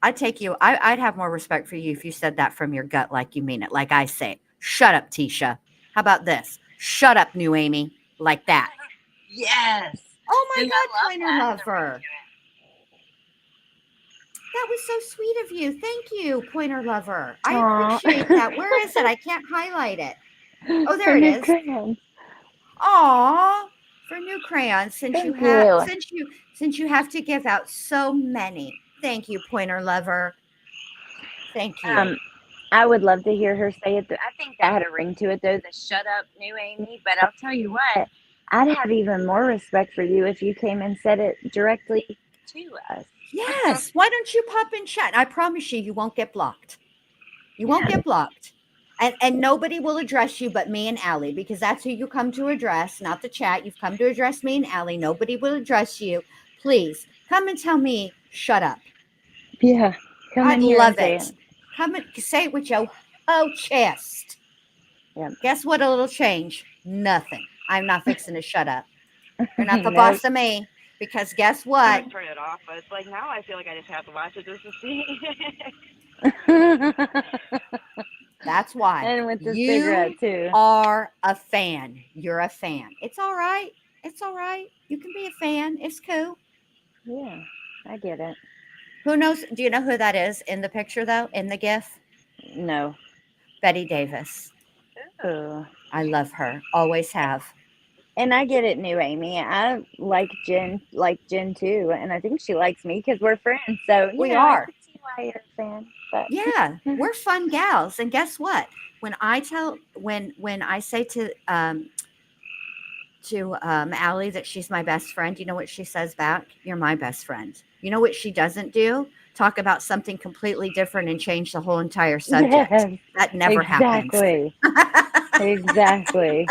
I'd take you. I'd have more respect for you if you said that from your gut, like you mean it, like I say. Shut up, Tecia. How about this? Shut up, new Amy. Like that. Yes. Oh my And I God, love Pointer that. Lover. That was so sweet of you. Thank you, Pointer Lover. I Aw. appreciate that. Where is it? I can't highlight it. Oh, there For it new is. crayons. Aw, for new crayons, Thank you. since you have to give out so many. Thank you, Pointer Lover. Thank you. I would love to hear her say it. I think that had a ring to it, though, the shut up, new Amy. But I'll tell you what, I'd have even more respect for you if you came and said it directly to us. Yes. Why don't you pop in chat? I promise you, you won't get blocked. You won't get blocked. And nobody will address you but me and Allie, because that's who you come to address, not the chat. You've come to address me and Allie. Nobody will address you. Please come and tell me, shut up. Yeah. Come I'd in here love and say it. it. Come and say it with your whole chest. Yeah. Guess what? It'll change. Nothing. I'm not fixing to shut up. You're not the Nope. boss of me. Because guess I what? would turn it off, but it's like now I feel like I just have to watch it just to see. That's why. And with the You cigarette, too. are a fan. You're a fan. It's all right. It's all right. You can be a fan. It's cool. Yeah, I get it. Who knows? Do you know who that is in the picture, though, in the GIF? No. Betty Davis. Ooh. I love her. Always have. And I get it, new Amy. I like Jen too, and I think she likes me because we're friends. So We I are. can see why you're a fan. But Yeah, we're fun gals. And guess what? When I say to Allie that she's my best friend, you know what she says back? You're my best friend. You know what she doesn't do? Talk about something completely different and change the whole entire subject. yes, That never happens. Exactly.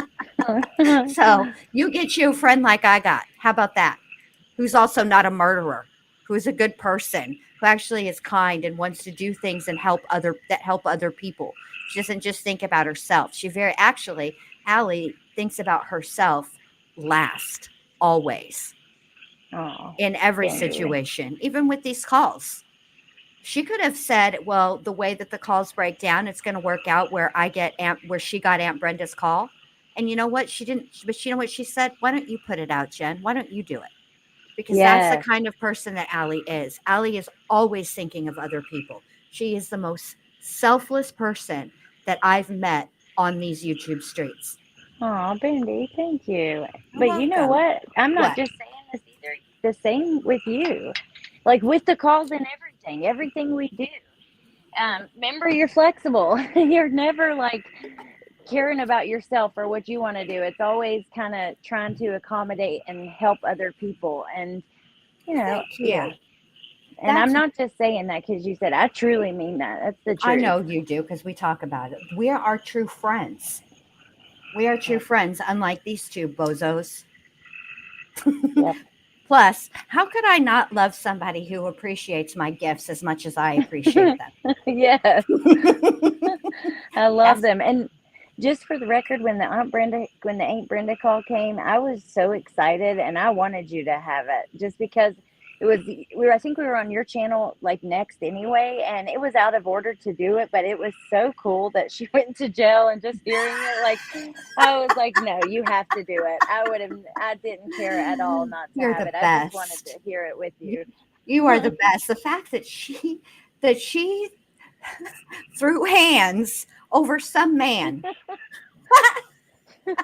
So you get you a friend like I got. How about that? Who's also not a murderer, who is a good person, who actually is kind and wants to do things and help other people. She doesn't just think about herself. Allie thinks about herself last, always, Oh, in every Bendy. situation, even with these calls. She could have said, well, the way that the calls break down, it's going to work out where where she got Aunt Brenda's call. And you know what? She didn't, but you know what she said? Why don't you put it out, Jen? Why don't you do it? Because that's the Yes. kind of person that Allie is. Allie is always thinking of other people. She is the most selfless person that I've met on these YouTube streets. Oh, Bendy, thank you. You're But you know welcome. what? I'm not What? just saying this either. The same with you. Like with the calls and everything we do. Remember, you're flexible. You're never like caring about yourself or what you want to do. It's always kind of trying to accommodate and help other people. And, Thank you. yeah. And I'm not just saying that because you said, I truly mean that. That's the truth. I know you do because we talk about it. We are our true friends. We are true friends, unlike these two bozos. Yep. Plus, how could I not love somebody who appreciates my gifts as much as I appreciate them? Yes. I love Yes. them. And just for the record, when the Aunt Brenda call came, I was so excited and I wanted you to have it just because I think we were on your channel like next anyway, and it was out of order to do it, but it was so cool that she went to jail, and just hearing it, like, I was like, no, you have to do it. I didn't care at all not to You're have the it. I just wanted best. to hear it with you. You are the best. The fact that she threw hands over some man. Still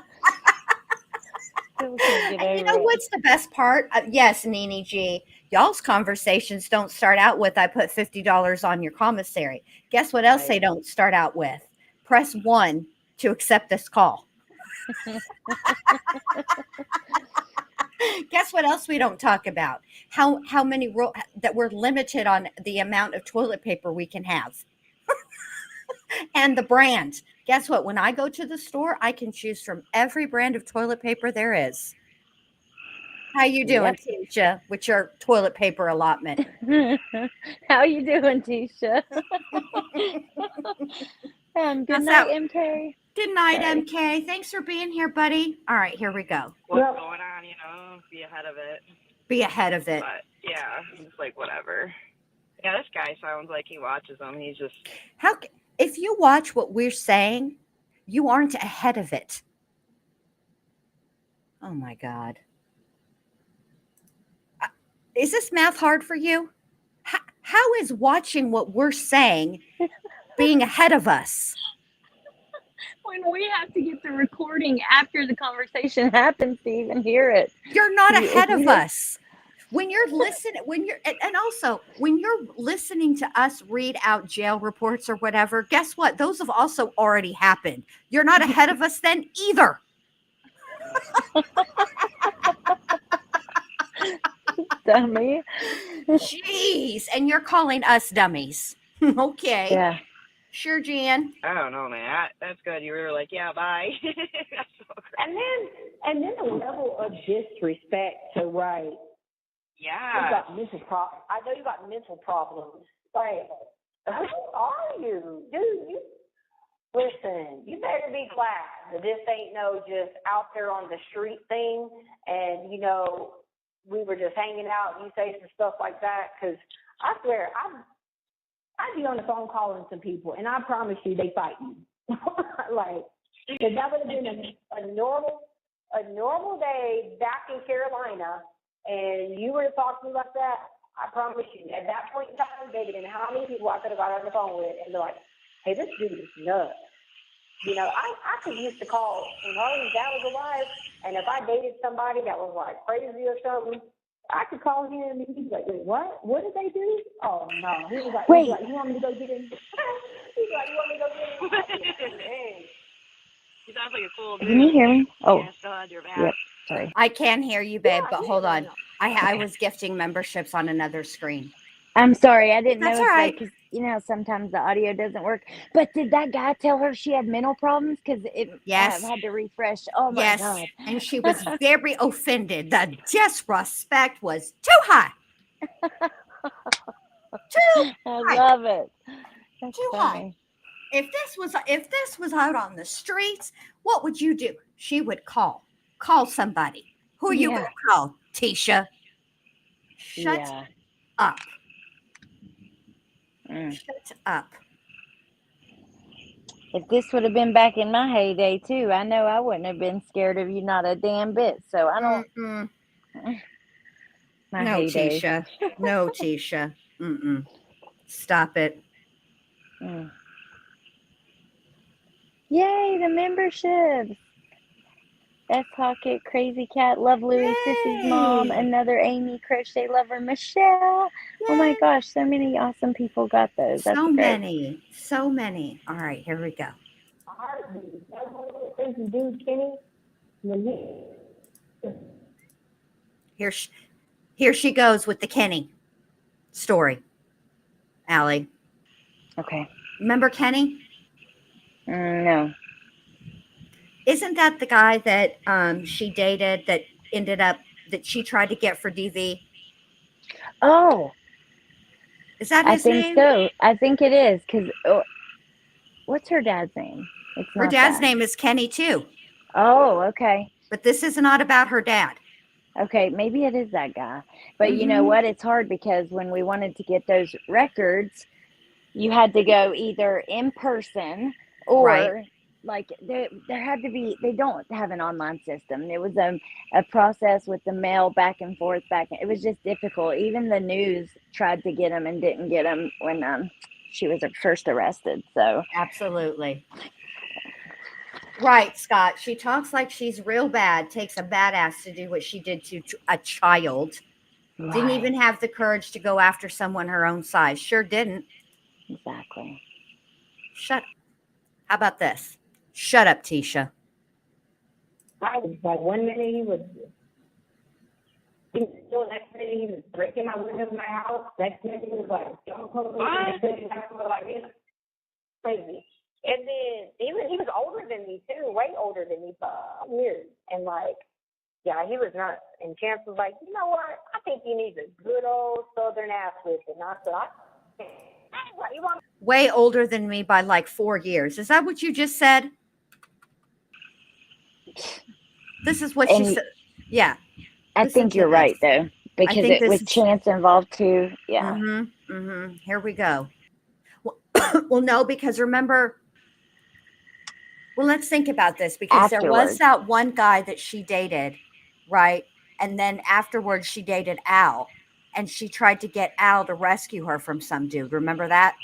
can't get And you over know it. what's the best part? Yes, Nene G, y'all's conversations don't start out with I put $50 on your commissary. Guess what else Right. they don't start out with? Press 1 to accept this call. Guess what else we don't talk about? How many that we're limited on the amount of toilet paper we can have. And the brand. Guess what? When I go to the store, I can choose from every brand of toilet paper there is. How you doing, Tecia, with your toilet paper allotment? How you doing, Tisha? Good night, MK. Good night, Sorry. MK. Thanks for being here, buddy. All right, here we go. What's going on, be ahead of it. Be ahead of it. But yeah, it's like whatever. Yeah, this guy sounds like he watches them. He's just If you watch what we're saying, You aren't ahead of it. Oh my God. Is this math hard for you? How is watching what we're saying being ahead of us? When we have to get the recording after the conversation happens to even hear it. You're not ahead of us. When you're listening, and also when you're listening to us read out jail reports or whatever, guess what? Those have also already happened. You're not ahead of us then either. Dummy. Jeez. And you're calling us dummies. Okay. Yeah. Sure, Jan. I don't know, man. That's good. You were like, yeah, bye. That's so great. And then the level of disrespect to right. Yeah. You got I know you got mental problems. Like, who are you? Dude, listen, you better be glad that this ain't no just out there on the street thing and, you know, we were just hanging out and you say some stuff like that. Because I swear, I'd be on the phone calling some people and I promise you they fight me. Like, if that would have been a normal day back in Carolina, and you were talking about that, I promise you, at that point in time, baby, and how many people I could have got on the phone with, and they're like, hey, this dude is nuts. You know, I could used to call when Harley's dad was alive, and if I dated somebody that was like crazy or something, I could call him and he'd be like, wait, what? What did they do? Oh, no. He was like, Wait. you want me to go get him? He's like, you want me to go get him? Hey. He sounds like a cool dude. Can you hear me? Oh, Yeah, still had your back. yep. Sorry. I can hear you, babe, Yeah, but hold on. I was gifting memberships on another screen. I'm sorry. I didn't That's know all right. because you know sometimes the audio doesn't work. But did that guy tell her she had mental problems? Because it Yes. had to refresh. Oh my Yes. God. And she was very offended. The disrespect was too high. Too I high. love it. That's Too funny. If this was out on the streets, what would you do? She would call somebody. Who are you Yeah. going to call? Tecia. Shut Yeah. up. Mm. Shut up. If this would have been back in my heyday too, I know I wouldn't have been scared of you not a damn bit. So I don't. Mm-mm. My No, heyday. Tecia. No, Tecia. Mm-mm. Stop it. Mm. Yay, the memberships. That's Pocket, Crazy Cat, Love Louie, Sissy's mom, Yay. another Amy, Crochet Lover, Michelle. Oh my gosh, so many awesome people got those. That's So great. many. All right, here we go. Heartbeat. That's one of those things you do, Kenny. Here she goes with the Kenny story. Allie, Okay. remember Kenny? No. Isn't that the guy that she dated that ended up that she tried to get for DV? Oh, Is that I his think name? so. I think it is because what's her dad's name? It's Her not dad's that. name is Kenny too, Oh, okay. but this is not about her dad. Okay, maybe it is that guy. But you know Mhm. what? It's hard because when we wanted to get those records, you had to go either in person or Right. like there had to be, they don't have an online system. It was a process with the mail back and forth it was just difficult. Even the news tried to get them and didn't get them when she was first arrested. So Absolutely. Right, Scott. She talks like she's real bad, takes a badass to do what she did to a child. Didn't right, even have the courage to go after someone her own size. Sure didn't. exactly. Shut. How about this? Shut up, Tecia. I was like, 1 minute he was doing, next minute he was breaking my windows in my house. Next minute he was like, don't come over here. Next minute he was like, it's crazy. And then he was older than me too, way older than me, 5 years. And like, yeah, he was nuts. And Chance was like, you know what? I think he needs a good old Southern ass whipping. And I said, what you want? Way older than me by like 4 years. Is that what you just said? This is what she And said. Yeah. I Listen think to you're right this. though, because think it this with is- Chance involved too. Yeah. Here we go. Well, no, because remember, Well, let's think about this because there was afterwards. that one guy that she dated, right? And then afterwards, she dated Al, and she tried to get Al to rescue her from some dude. Remember that?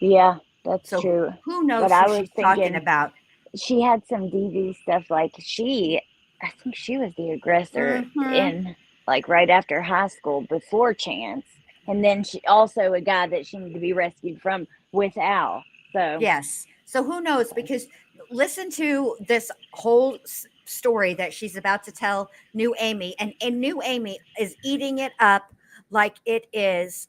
Yeah, that's So true. who But knows I who was she's talking thinking about? she had some DV stuff. Like I think she was the aggressor Hmm. in like right after high school before Chance. And then she also a guy that she needed to be rescued from with Al. So Yes. So who knows? Because listen to this whole story that she's about to tell new Amy, and new Amy is eating it up like it is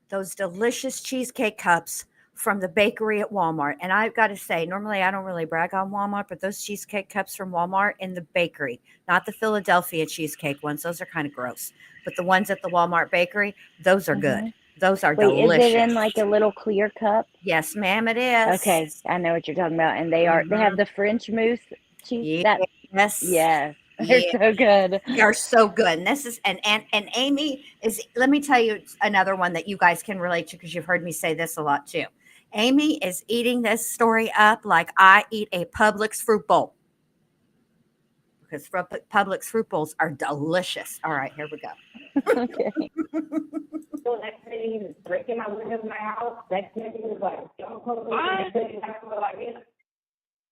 those delicious cheesecake cups from the bakery at Walmart. And I've got to say, normally I don't really brag on Walmart, but those cheesecake cups from Walmart in the bakery, not the Philadelphia cheesecake ones, those are kind of gross. But the ones at the Walmart bakery, those are good. hmm Those are wait, is it in delicious. like a little clear cup? Yes, ma'am, it is. Okay, I know what you're talking about. And they have Mhm. the French mousse cheese that Yes. yeah, they're Yeah. so good. They are so good. And this is and Amy is, let me tell you another one that you guys can relate to because you've heard me say this a lot too. Amy is eating this story up like I eat a Publix fruit bowl because Publix fruit bowls are delicious. All right, here we go. Okay. So next minute he was breaking my windows in my house. Next minute he was like, don't close the window. Next minute he was like, it's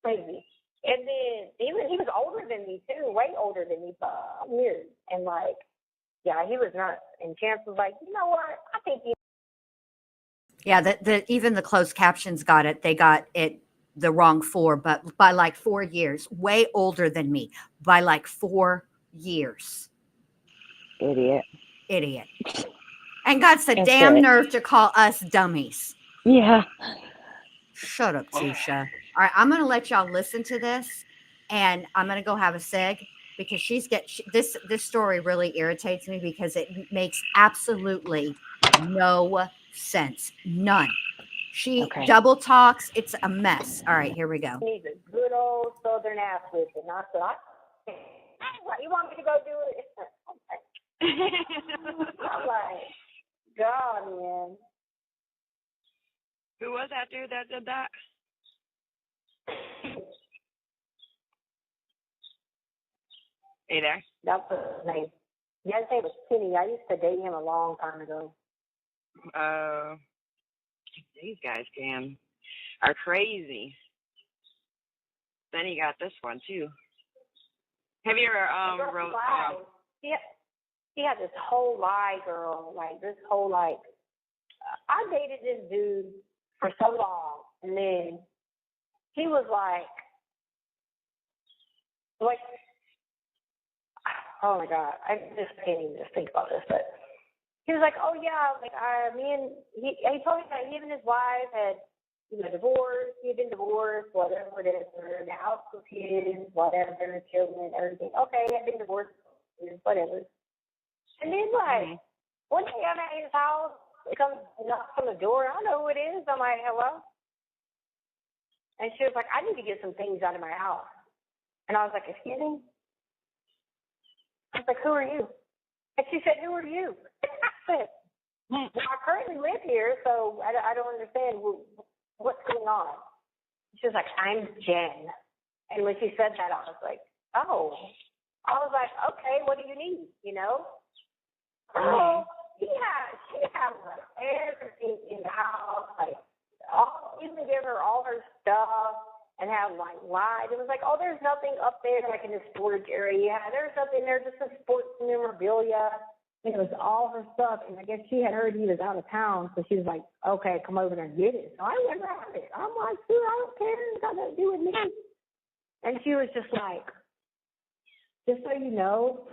crazy. And then even he was older than me too, way older than me by years. And like, yeah, he was nuts. And Chance was like, you know what? I think you. Yeah, the even the closed captions got it. They got it the wrong 4, but by like 4 years, way older than me by like 4 years. Idiot. Idiot. And got the That's damn it. nerve to call us dummies. Yeah. Shut up, Tisha. All right, I'm going to let y'all listen to this, and I'm going to go have a seg because this story really irritates me because it makes absolutely no sense, none. She Okay. double talks. It's a mess. All right, here we go. Needs a good old Southern ass whipping. I said, what, you want me to go do it? I'm like, God, man. Who was that dude that did that? Hey there. That's his name. Yeah, his name was Kenny. I used to date him a long time ago. These guys are crazy. Then you got this one too. Have you ever wrote? She had this whole lie, girl. Like this whole like, I dated this dude for so long, and then he was like, oh my God, I just can't even just think about this. But he was like, oh yeah, like he told me that he and his wife had, divorced. He had been divorced, whatever it is. The house was his, whatever, children, everything. Okay, he had been divorced, whatever. And then one day I'm at his house, it comes knocks on the door. I don't know who it is. I'm like, hello. And she was like, I need to get some things out of my house. And I was like, excuse me? I was like, who are you? And she said, who are you? I said, well, I currently live here, so I don't understand what's going on. She was like, I'm Jen. And when she said that, I was like, oh. I was like, okay, what do you need, Oh, yeah, she had like everything in the house, like even give her all her stuff and have like lied. It was like, oh, there's nothing up there like in the storage area. Yeah, there's nothing there, just some sports memorabilia. And it was all her stuff. And I guess she had heard he was out of town, so she was like, okay, come over there and get it. So I went around it. I'm like, dude, I don't care. It's got nothing to do with me. And she was just like, just so you know,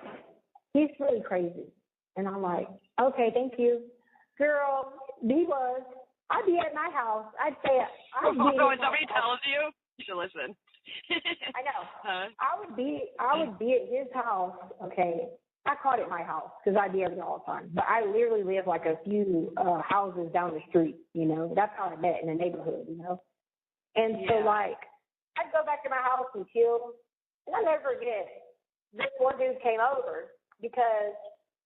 he's really crazy. And I'm like, okay, thank you. Girl, I'd be at my house. I'd say, when somebody tells you should listen. I know. I would be at his house, okay. I called it my house because I'd be over there all the time. But I literally live like a few houses down the street, That's how I met in the neighborhood, And so, I'd go back to my house and chill. And I'll never forget, this one dude came over because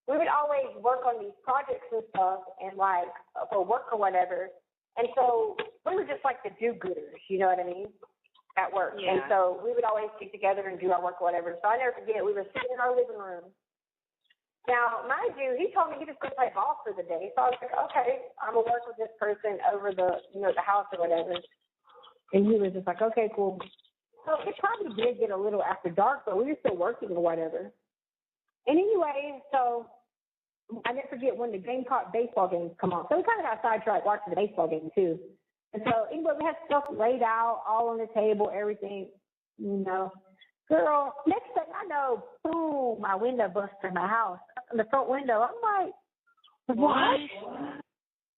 we would always work on these projects and stuff and for work or whatever. And so we were just like the do-gooders, you know what I mean? at work. Yeah. And so we would always get together and do our work or whatever. So I never forget, we were sitting in our living room. Now, mind you, he told me he was going to play golf for the day. So I was like, okay, I'm going to work with this person over the, the house or whatever. And he was just like, okay, cool. So it probably did get a little after dark, but we were still working or whatever. And anyway, so I never forget when the Gamecock baseball games come on. So we kind of got sidetracked watching the baseball game too. And so anyway, we had stuff laid out, all on the table, everything, Girl, next thing I know, boom, my window busted in my house, in the front window. I'm like, what?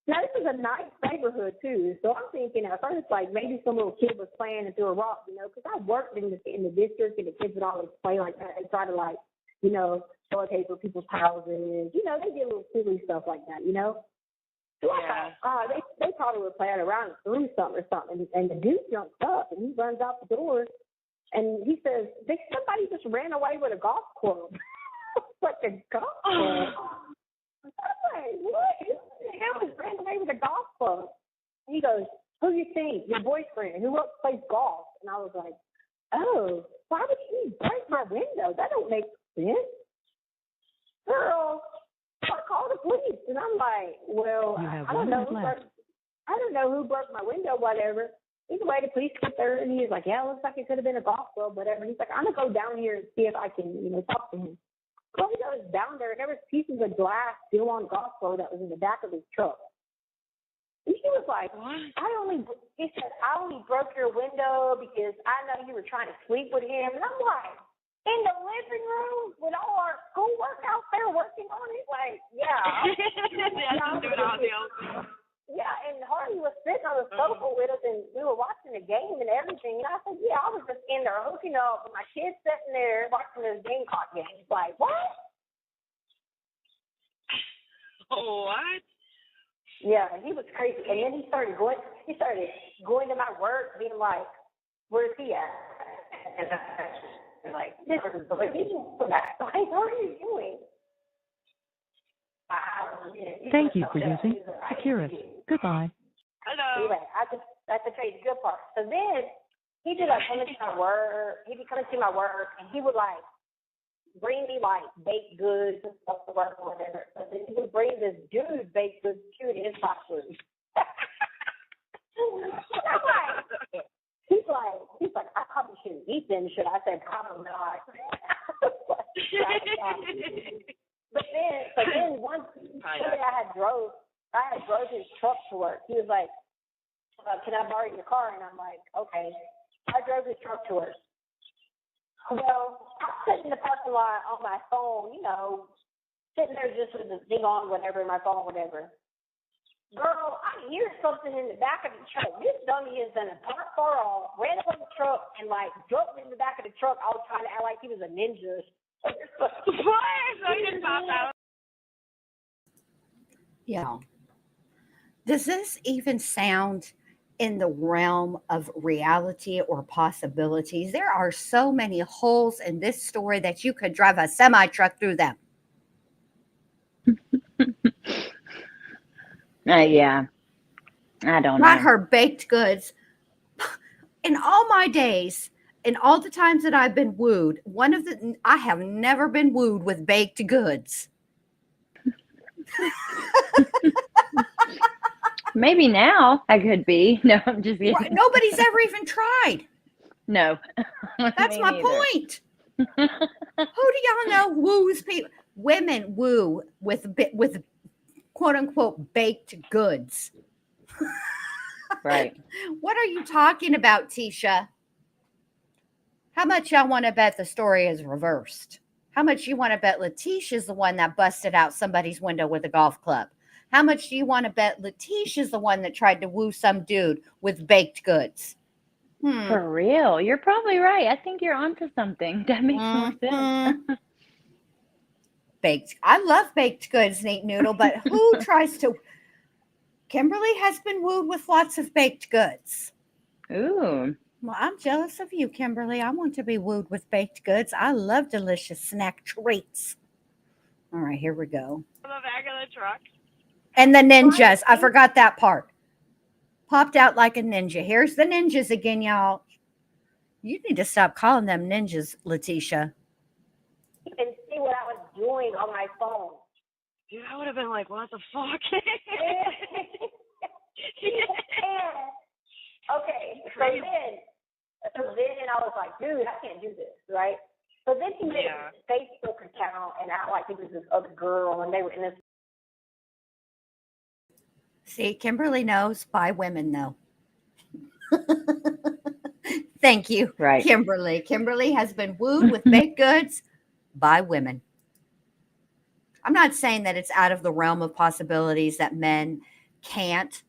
Now, this is a nice neighborhood, too. So I'm thinking at first, like, maybe some little kid was playing and threw a rock, because I worked in the district, and the kids would always play like that and try to, like, facilitate for people's houses. They did little silly stuff like that, So I thought, they probably were playing around and threw something or something. And the dude jumps up, and he runs out the door, and he says, somebody just ran away with a golf club. Like a golf club? I'm like, what? Who the hell just ran away with a golf club? And he goes, who do you think? Your boyfriend, who else plays golf? And I was like, oh, why would he break my window? That don't make sense. Girl, I called the police. And I'm like, well, I don't know who broke my window, whatever. Anyway, the police get there, and he's like, yeah, it looks like it could have been a golf club, whatever. And he's like, I'm going to go down here and see if I can, talk to him. So he goes down there, and there was pieces of glass still on the golf club that was in the back of his truck. And he was like, he said, I only broke your window because I know you were trying to sleep with him. And I'm like, in the living room with all our schoolwork out there working on it? Like, yeah. Yeah, and Harvey was sitting on the sofa with us, and we were watching the game and everything. And I said, yeah, I was just in there hooking up, and my kid's sitting there watching this Gamecock game. It's like, what? What? Yeah, he was crazy. And then he started going to my work, being like, where's he at? And I'm like, this is that. Like, what are you doing? Thank you for using Securus. Goodbye. Hello. Anyway, that's the crazy good part. So then he did like coming to my work. He'd be coming to my work, and he would like bring me like baked goods and stuff to work or whatever. So then he would bring this dude baked goods to his box room. I'm like, he's like, I probably shouldn't eat them, should I? Said, probably not. But then one day I drove his truck to work. He was like, can I borrow your car? And I'm like, okay. I drove his truck to work. Well, I'm sitting in the parking lot on my phone, sitting there just with the thing on, whatever, my phone, whatever. Girl, I hear something in the back of the truck. This dummy is in a park far off, ran up on the truck, and like jumped in the back of the truck. I was trying to act like he was a ninja. What? So he didn't pop out. Yeah. Does this even sound in the realm of reality or possibilities? There are so many holes in this story that you could drive a semi-truck through them. Yeah. I don't know. Not her baked goods. In all my days, in all the times that I've been wooed, I have never been wooed with baked goods. Maybe now I could be. No, I'm just kidding. Nobody's ever even tried. No. That's my point. Who do y'all know woos people? Women woo with quote unquote baked goods. Right. What are you talking about, Tecia? How much y'all want to bet the story is reversed? How much you want to bet Letecia's the one that busted out somebody's window with a golf club? How much do you want to bet Letecia's the one that tried to woo some dude with baked goods? For real. You're probably right. I think you're onto something. That makes more sense. Baked. I love baked goods, Neat Noodle, but who tries to... Kimberly has been wooed with lots of baked goods. Ooh. Well, I'm jealous of you, Kimberly. I want to be wooed with baked goods. I love delicious snack treats. All right, here we go. On the back of the truck. And the ninjas. I forgot that part. Popped out like a ninja. Here's the ninjas again, y'all. You need to stop calling them ninjas, Letecia. You can see what I was doing on my phone. Dude, I would have been like, what the fuck? Okay, so then I was like, dude, I can't do this, right? So then he made a Facebook account and act like he was this other girl, and they were in this. See, Kimberly knows by women, though. Thank you, Right. Kimberly. Kimberly has been wooed with baked goods by women. I'm not saying that it's out of the realm of possibilities that men can't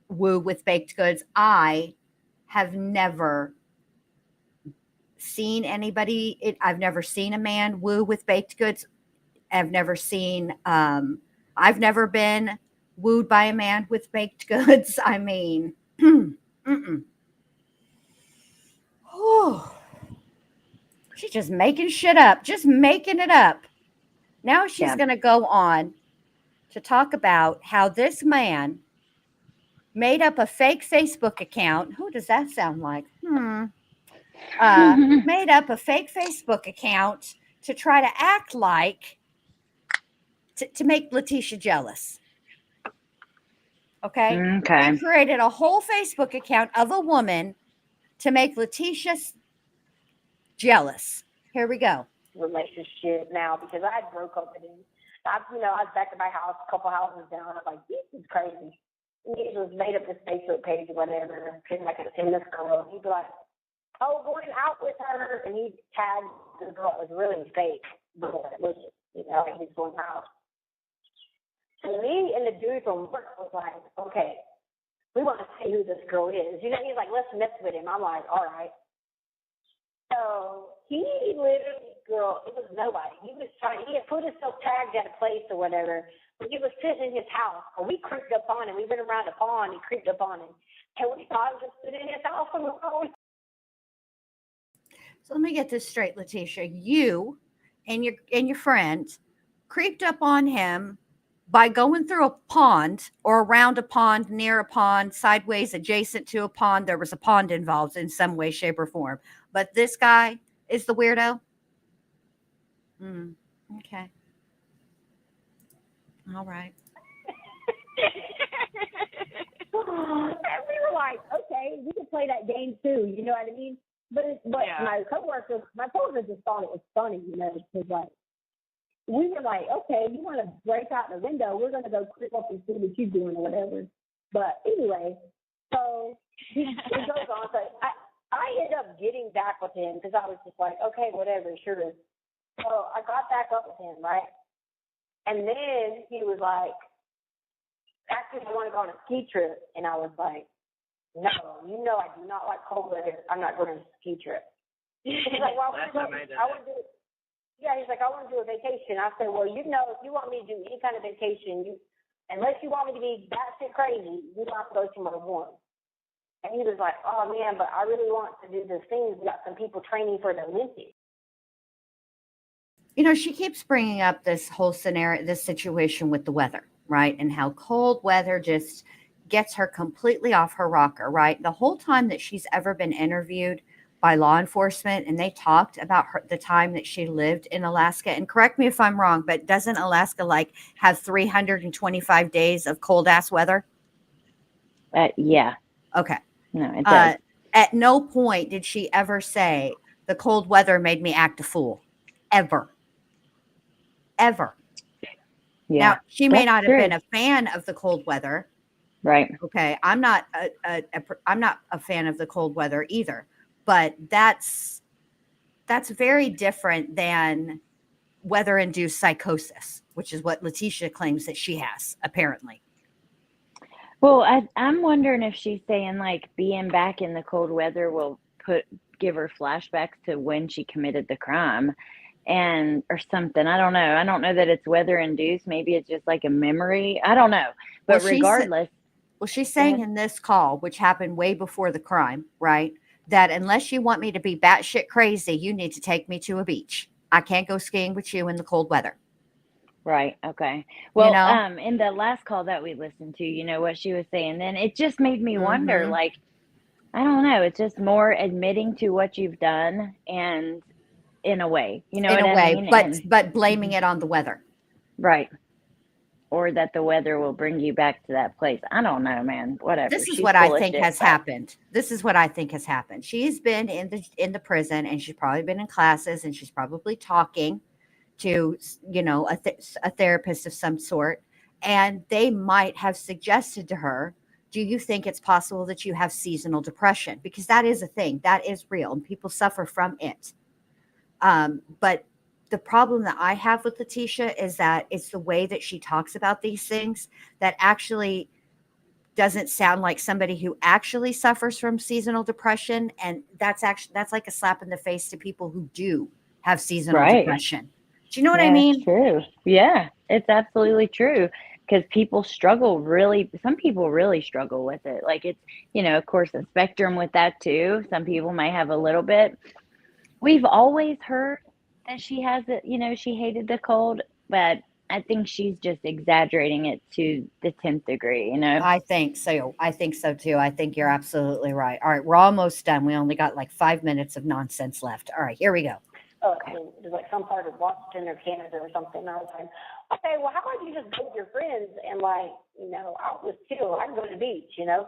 woo with baked goods. I have never seen anybody, I've never seen a man woo with baked goods. I've never been wooed by a man with baked goods. I mean, oh, she's just making shit up, just making it up. Now she's going to go on to talk about how this man made up a fake Facebook account. Who does that sound like? Made up a fake Facebook account to try to act like to make Letecia jealous. Okay. He created a whole Facebook account of a woman to make Letecia jealous. Here we go. Relationship now because I had broke up with him. I was back at my house, a couple houses down. I was like, this is crazy. And he just made up this Facebook page or whatever, and like in this girl. He'd be like, oh, going out with her, and he tagged the girl. It was really fake, but it was, he's going out. And me and the dude from work was like, okay, we want to see who this girl is. He's like, let's mess with him. I'm like, all right. So he literally, girl, it was nobody. He had put himself tagged at a place or whatever, but he was sitting in his house. And we creeped up on him. We went around the pond and creeped up on him. And we thought he was just sitting in his house on the phone. So let me get this straight, Letecia. You and your friend creeped up on him by going through a pond or around a pond, near a pond, sideways, adjacent to a pond. There was a pond involved in some way, shape, or form. But this guy is the weirdo? Okay. All right. And we were like, okay, we can play that game too. You know what I mean? But my coworkers, my coworkers just thought it was funny, because like we were like, okay, you want to break out the window? We're gonna go creep up and see what you're doing or whatever. But anyway, so it goes on. So I ended up getting back with him because I was just like, okay, whatever, sure. So I got back up with him, right? And then he was like, actually, I want to go on a ski trip, and I was like, no, I do not like cold weather. I'm not going on a ski trip. He's like, well, I want to do it. Yeah, he's like, I want to do a vacation. I said, well, if you want me to do any kind of vacation, unless you want me to be batshit crazy, you have to go somewhere warm. And he was like, oh, man, but I really want to do this thing. We got some people training for the Olympics. She keeps bringing up this whole scenario, this situation with the weather, right? And how cold weather just gets her completely off her rocker, right? The whole time that she's ever been interviewed by law enforcement, and they talked about the time that she lived in Alaska. And correct me if I'm wrong, but doesn't Alaska have 325 days of cold ass weather? Yeah. Okay. No, it does. At no point did she ever say the cold weather made me act a fool, ever. Yeah. Now, she may not have been a fan of the cold weather. Right. Okay. I'm not a fan of the cold weather either, but that's very different than weather-induced psychosis, which is what Letecia claims that she has, apparently. Well, I'm wondering if she's saying being back in the cold weather will give her flashbacks to when she committed the crime. Or something. I don't know. I don't know that it's weather induced. Maybe it's just like a memory. I don't know. But regardless. She's saying in this call, which happened way before the crime, right, that unless you want me to be batshit crazy, you need to take me to a beach. I can't go skiing with you in the cold weather. Right. Okay. Well, in the last call that we listened to, what she was saying then, it just made me wonder, I don't know. It's just more admitting to what you've done, and in a way, you know In what a I way, mean? but blaming it on the weather. Right. Or that the weather will bring you back to that place. I don't know, man. Whatever. This is She's what I full of think shit, has but happened. This is what I think has happened. She's been in the prison, and she's probably been in classes, and she's probably talking to, a therapist of some sort, and they might have suggested to her, do you think it's possible that you have seasonal depression? Because that is a thing, that is real, and people suffer from it. But the problem that I have with Letecia is that it's the way that she talks about these things that actually doesn't sound like somebody who actually suffers from seasonal depression, and that's like a slap in the face to people who do have seasonal right. depression. Do you know what I Yeah, it's mean? true. Yeah, it's absolutely true. Because people struggle really, some people really struggle with it. Like it's, of course, a spectrum with that too. Some people may have a little bit. We've always heard that she has it, she hated the cold, but I think she's just exaggerating it to the 10th degree. I think so. I think so too. I think you're absolutely right. All right, we're almost done. We only got like 5 minutes of nonsense left. All right, here we go. And it was like some part of Washington or Canada or something. And I was like, okay, well, how about you just go with your friends and I'll just chill. I can go to the beach, Yeah.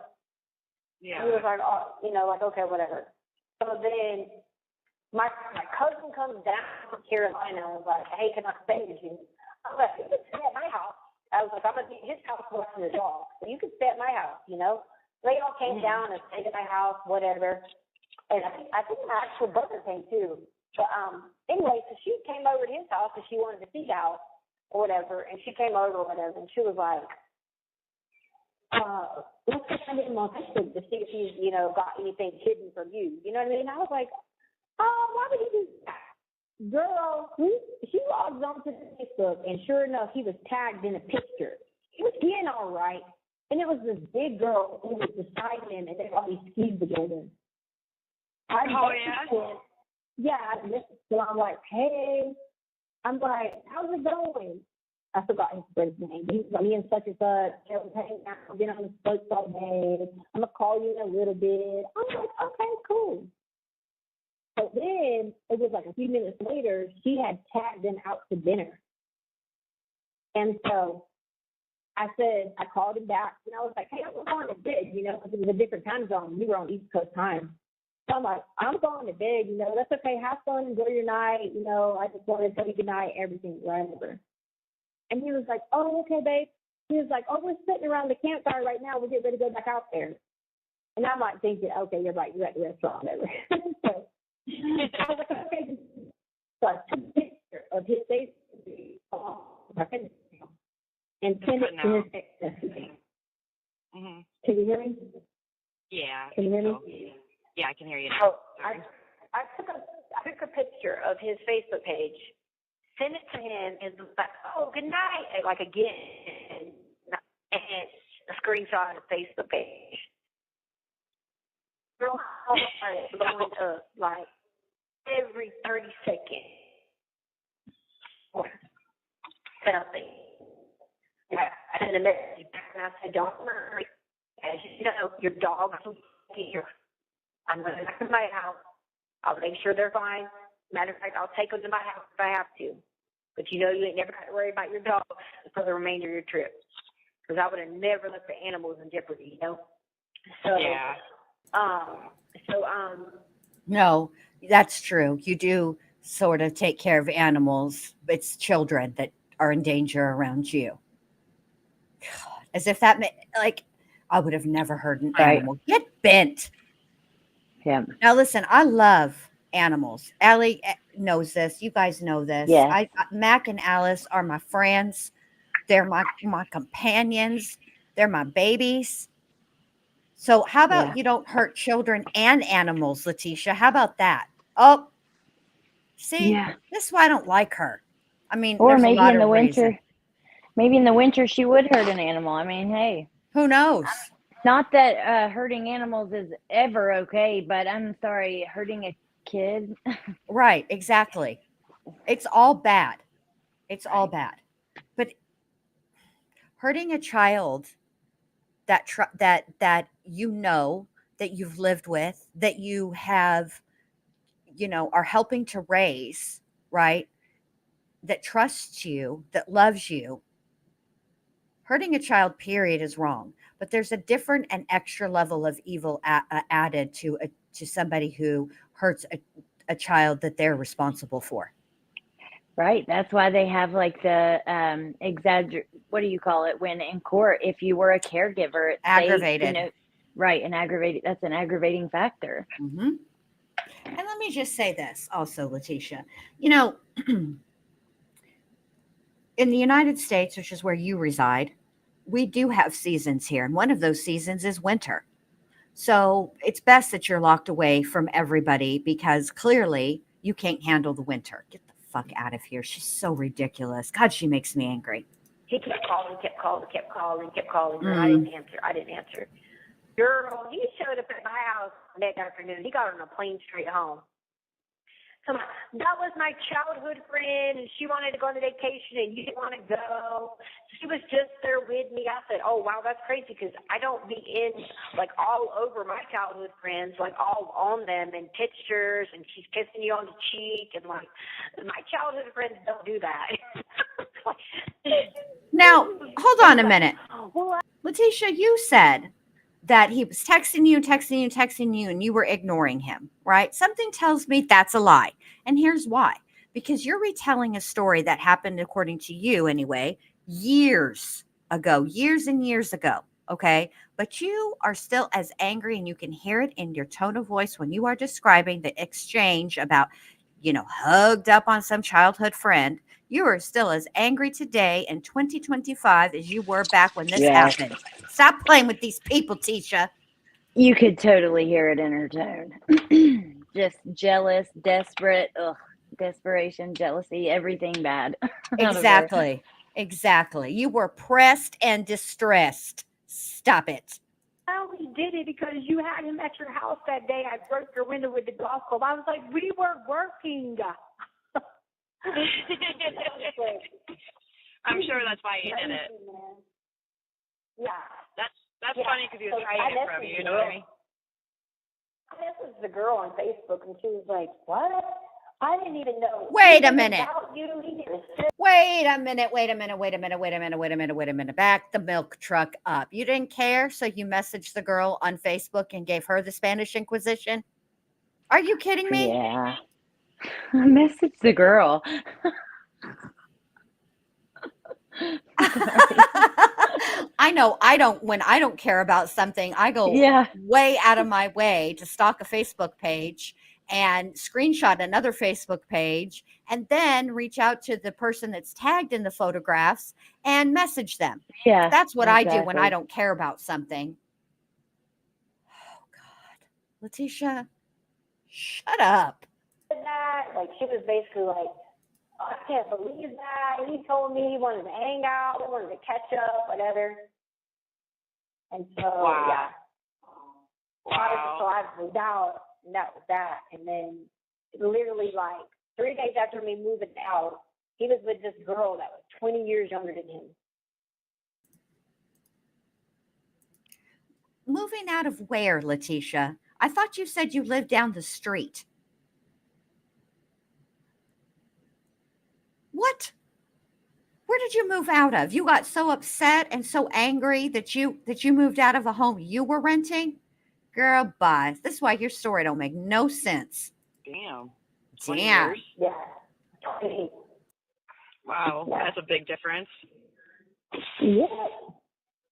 And he was like, oh, like, okay, whatever. So then my cousin comes down from Carolina and was like, hey, can I stay with you? I was like, you can stay at my house. I was like, I'm going to be at his house watching the dog. So you can stay at my house, They all came down and stayed at my house, whatever. And I think my actual brother came too. But anyway, so she came over to his house because she wanted to see the house or whatever, and she came over or whatever, and she was like, let's go find him on Facebook to see if he's, got anything hidden from you. You know what I mean? I was like, why would he do that? Girl, she logs on to Facebook, and sure enough, he was tagged in a picture. He was getting all right, and it was this big girl who was beside him, and they all these skis together. Yeah, so I'm like, hey, I'm like, how's it going? I forgot his friend's name. He's like, me and such and such, we're hanging out, been on the slopes all day. I'm gonna call you in a little bit. I'm like, okay, cool. But then it was like a few minutes later, she had tagged him out to dinner. And so I called him back, and I was like, hey, I'm going to bed, because it was a different time zone. We were on East Coast time. So I'm like, I'm going to bed, that's okay. Have fun, enjoy your night, I just wanted to tell you good night, everything, whatever. And he was like, oh, okay, babe. He was like, oh, we're sitting around the campfire right now. We're getting ready to go back out there. And I'm like thinking, okay, you're right. You're at the restaurant, whatever. So I was like, okay. So I took a picture of his face and sent it to his text messaging. Mm-hmm. Can you hear me? Yeah. Can you hear me? So. Yeah, I can hear you now. I took a picture of his Facebook page, sent it to him, and was like, oh, good night, like again, and a screenshot of the Facebook page. Girl, it's going up like every 30 seconds. Something. I sent a message back and I said, don't worry. As you know, your dog will be here. I'm going back to my house. I'll make sure they're fine. Matter of fact, I'll take them to my house if I have to. But you ain't never got to worry about your dog for the remainder of your trip. Because I would have never left the animals in jeopardy, So, yeah. No, that's true. You do sort of take care of animals. It's children that are in danger around you. God, as if that I would have never heard an Right. animal get bent. Yeah. Now listen, I love animals. Allie knows this. You guys know this. Yes. Mac and Alice are my friends. They're my companions. They're my babies. So how about Yeah. you don't hurt children and animals, Letecia? How about that? Oh, see, Yeah. this is why I don't like her. I mean, Or there's a maybe lot in the of reasons. winter, maybe in the winter she would hurt an animal. I mean, hey, Who knows? not that hurting animals is ever okay, but I'm sorry, hurting a kid. Right, exactly. It's all bad. It's all bad. But hurting a child that that you've lived with, that you have, are helping to raise, right? That trusts you, that loves you. Hurting a child, period, is wrong. But there's a different and extra level of evil added to somebody who hurts a child that they're responsible for. Right. That's why they have like the what do you call it when in court, if you were a caregiver, Aggravated. Right, that's an aggravating factor. Mm-hmm. And let me just say this also, Letecia. In the United States, which is where you reside, we do have seasons here. And one of those seasons is winter. So it's best that you're locked away from everybody because clearly you can't handle the winter. Get the fuck out of here. She's so ridiculous. God, she makes me angry. He kept calling, and I didn't answer. Girl, he showed up at my house that afternoon. He got on a plane straight home. So that was my childhood friend, and she wanted to go on a vacation, and you didn't want to go. She was just there with me. I said, oh, wow, that's crazy, because I don't be in, like, all over my childhood friends, like, all on them, and pictures, and she's kissing you on the cheek, and, like, my childhood friends don't do that. Now, hold on a minute. Letecia, you said that he was texting you, and you were ignoring him, right? Something tells me that's a lie. And here's why. Because you're retelling a story that happened, according to you anyway, years and years ago, okay? But you are still as angry, and you can hear it in your tone of voice when you are describing the exchange about, hugged up on some childhood friend. You are still as angry today in 2025 as you were back when this happened. Stop playing with these people, Tecia. You could totally hear it in her tone. Just jealous, desperate, desperation, jealousy, everything bad. Exactly. You were pressed and distressed. Stop it. I only did it because you had him at your house that day. I broke your window with the golf club. I was like, we were working. I'm sure that's why he did it. Yeah. That's funny because he was hiding it from you. You know what I mean? This is the girl on Facebook, and she was like, what? I didn't even know. Wait a minute. Back the milk truck up. You didn't care, so you messaged the girl on Facebook and gave her the Spanish Inquisition? Are you kidding me? Yeah. Message the girl. I know when I don't care about something, I go way out of my way to stalk a Facebook page and screenshot another Facebook page and then reach out to the person that's tagged in the photographs and message them. Yeah. That's what I do when I don't care about something. Oh God. Letecia, shut up. Like, she was basically like, oh, I can't believe that. He told me he wanted to hang out, we wanted to catch up, whatever. And so, yeah. Wow. So I moved out, and that was that. And then, literally, like, 3 days after me moving out, he was with this girl that was 20 years younger than him. Moving out of where, Letecia? I thought you said you lived down the street. What? Where did you move out of? You got so upset and so angry that you moved out of a home you were renting? Girl, bye. This is why your story don't make no sense. Damn. 20 years? Yeah. Wow, that's a big difference. Yeah.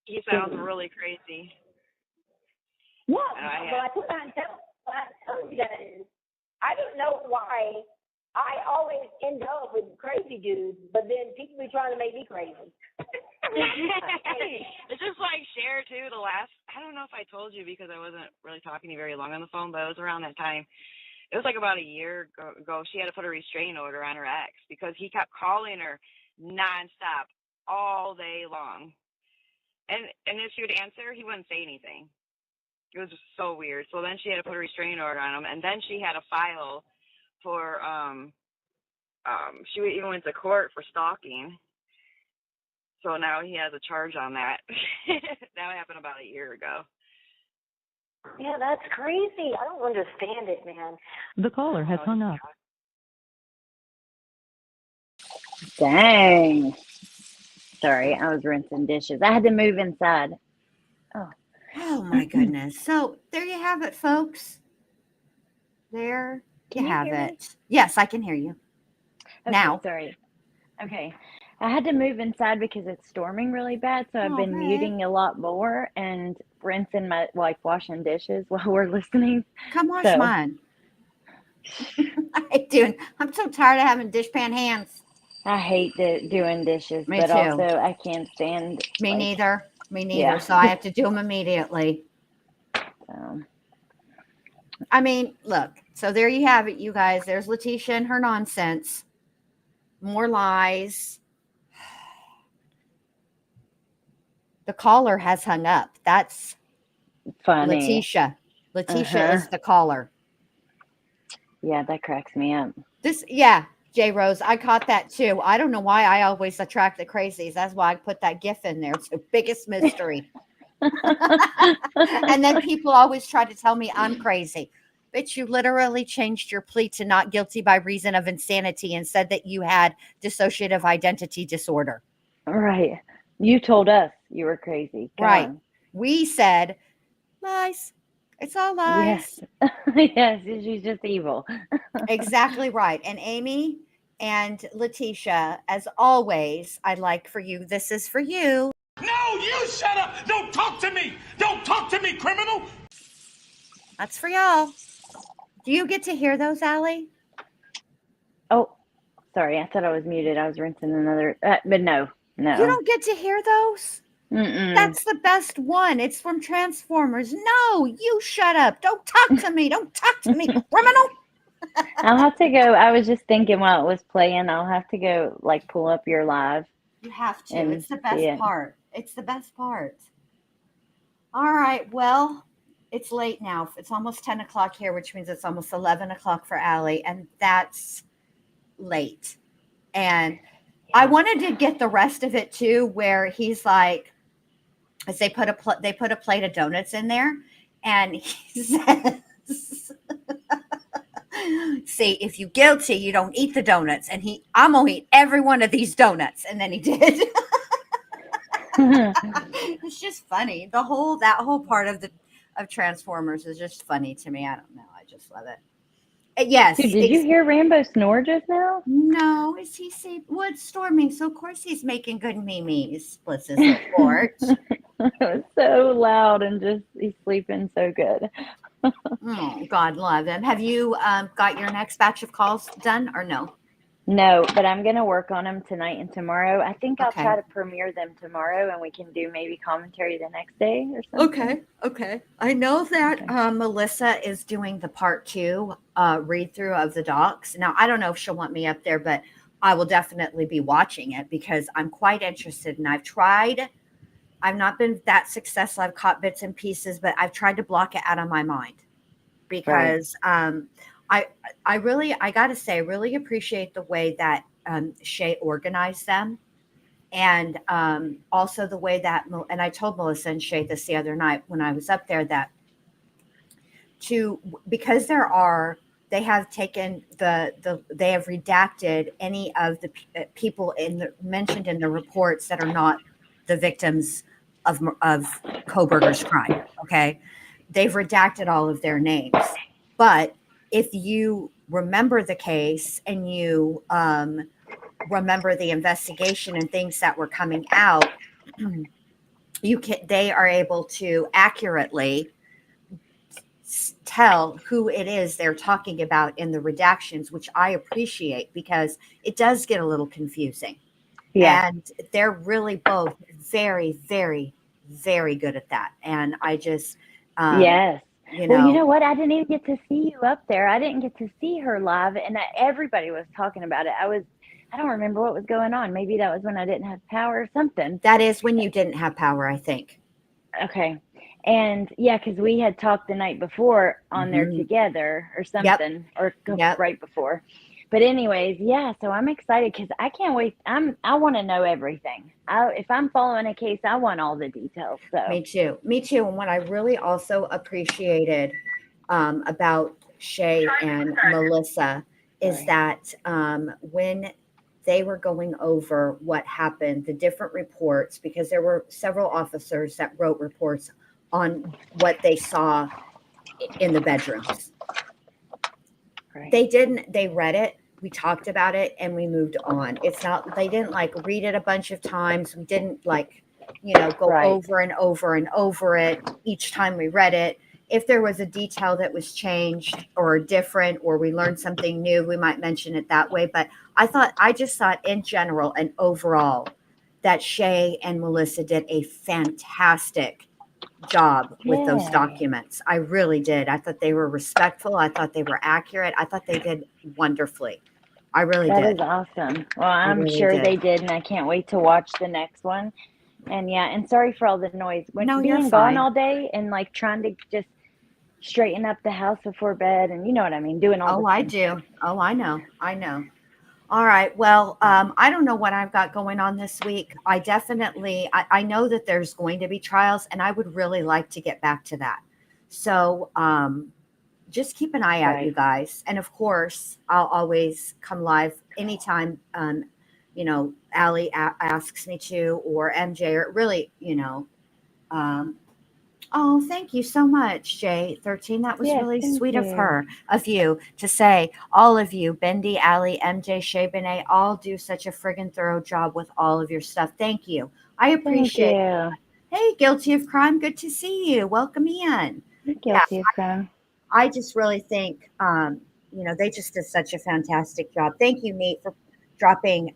He sounds really crazy. Yeah, but I tell you that is, I don't know why I always end up with crazy dudes, but then people be trying to make me crazy. It's just like Cher, too, I don't know if I told you because I wasn't really talking to you very long on the phone, but it was around that time. It was like about a year ago. She had to put a restraining order on her ex because he kept calling her nonstop all day long. And if she would answer, he wouldn't say anything. It was just so weird. So then she had to put a restraining order on him, and then she had a file for she even went to court for stalking. So now he has a charge on that. That happened about a year ago. Yeah, that's crazy. I don't understand it, man. The caller has hung up. Dang. Sorry, I was rinsing dishes. I had to move inside. Oh, Oh my goodness. So there you have it, folks. There can you you have hear me? it. Yes, I can hear you. Okay, Now. sorry. Okay. I had to move inside because it's storming really bad, so I've Oh, been babe. muting a lot more and rinsing my, like, washing dishes while we're listening. Come wash So, mine. I hate doing. I'm so tired of having dishpan hands. I hate doing dishes, Me but too. also I can't stand, Me like, neither. Me neither. yeah. So I have to do them immediately. I mean, look. So there you have it, you guys. There's Letecia and her nonsense. More lies. The caller has hung up. That's Funny. Letecia. Letecia Uh-huh. is the caller. Yeah, that cracks me up. Yeah, J Rose, I caught that too. I don't know why I always attract the crazies. That's why I put that GIF in there. It's the biggest mystery. And then people always try to tell me I'm crazy. But you literally changed your plea to not guilty by reason of insanity and said that you had dissociative identity disorder. Right. You told us you were crazy. Come Right. on. We said lies. It's all lies. Yes. Yes, she's just evil. Exactly right. And Amy and Letecia, as always, I'd like for you, this is for you. No, you shut up! Don't talk to me! Don't talk to me, criminal! That's for y'all. Do you get to hear those, Allie? Oh, sorry. I thought I was muted. I was rinsing another, but no. You No. don't get to hear those? Mm-mm. That's the best one. It's from Transformers. No, you shut up. Don't talk to me. Don't talk to me, criminal. I'll have to go. I was just thinking while it was playing, I'll have to go, like, pull up your live. You have to. And It's the see best it. part. It's the best part. All right. Well, it's late now. It's almost 10 o'clock here, which means it's almost 11 o'clock for Allie. And that's late. And I wanted to get the rest of it too, where he's like, as they put a plate of donuts in there, and he says, "See, if you guilty, you don't eat the donuts." And I'm gonna eat every one of these donuts, and then he did. It's just funny. That whole part of Transformers is just funny to me. I don't know. I just love it. Yes. Dude, did you hear Rambo snore just now? No, is he safe? Well, it's storming, so of course he's making good memes. Bless his little heart. It was so loud and just, he's sleeping so good. Oh, God love him. Have you got your next batch of calls done or no? No, but I'm going to work on them tonight and tomorrow. I think I'll Okay. try to premiere them tomorrow and we can do maybe commentary the next day or something. Okay. I know that Melissa is doing the part 2 read through of the docs. Now, I don't know if she'll want me up there, but I will definitely be watching it because I'm quite interested. And I've tried. I've not been that successful. I've caught bits and pieces, but I've tried to block it out of my mind because I got to say, I really appreciate the way that Shay organized them. And also the way that, and I told Melissa and Shay this the other night when I was up there, that because they have taken they have redacted any of the people mentioned in the reports that are not the victims of Kohberger's crime. Okay. They've redacted all of their names. But if you remember the case and you remember the investigation and things that were coming out, they are able to accurately tell who it is they're talking about in the redactions, which I appreciate because it does get a little confusing. Yeah. And they're really both very, very, very good at that. And I just, yes. Well, you know what? I didn't even get to see you up there. I didn't get to see her live, and everybody was talking about it. I don't remember what was going on. Maybe that was when I didn't have power or something. That is when you didn't have power, I think. Okay. And yeah, because we had talked the night before on there together or something, or right before. But anyways, yeah, so I'm excited because I can't wait. I want to know everything. If I'm following a case, I want all the details. So Me too. Me too. And what I really also appreciated about Shay and Melissa is Sorry. that when they were going over what happened, the different reports, because there were several officers that wrote reports on what they saw in the bedrooms. Right. They read it, we talked about it, and we moved on. It's not, they didn't like read it a bunch of times. We didn't like, go Right. over and over and over it each time we read it. If there was a detail that was changed or different, or we learned something new, we might mention it that way. But I just thought in general and overall that Shay and Melissa did a fantastic job with those Yay. documents. I really did. I thought they were respectful. I thought they were accurate. I thought they did wonderfully. I really That did. is awesome. Well, I I'm really sure did. they did, and I can't wait to watch the next one. And yeah, and sorry for all the noise. When No, you're being fine. gone all day and like trying to just straighten up the house before bed, and you know what I mean, doing all Oh, the I things. do. Oh, I know. I know. All right. Well, I don't know what I've got going on this week. I know that there's going to be trials, and I would really like to get back to that. So, just keep an eye out, Right. you guys. And of course, I'll always come live anytime, Allie asks me to, or MJ, or really, um, oh, thank you so much, J13. That was Yes, really thank sweet you. of you to say. All of you, Bendy, Allie, MJ, Shay, Benet, all do such a friggin' thorough job with all of your stuff. Thank you. I Thank appreciate. you. Hey, Guilty of Crime, good to see you. Welcome in. You're Yeah, guilty of crime. I just really think, they just did such a fantastic job. Thank you, Nate, for dropping.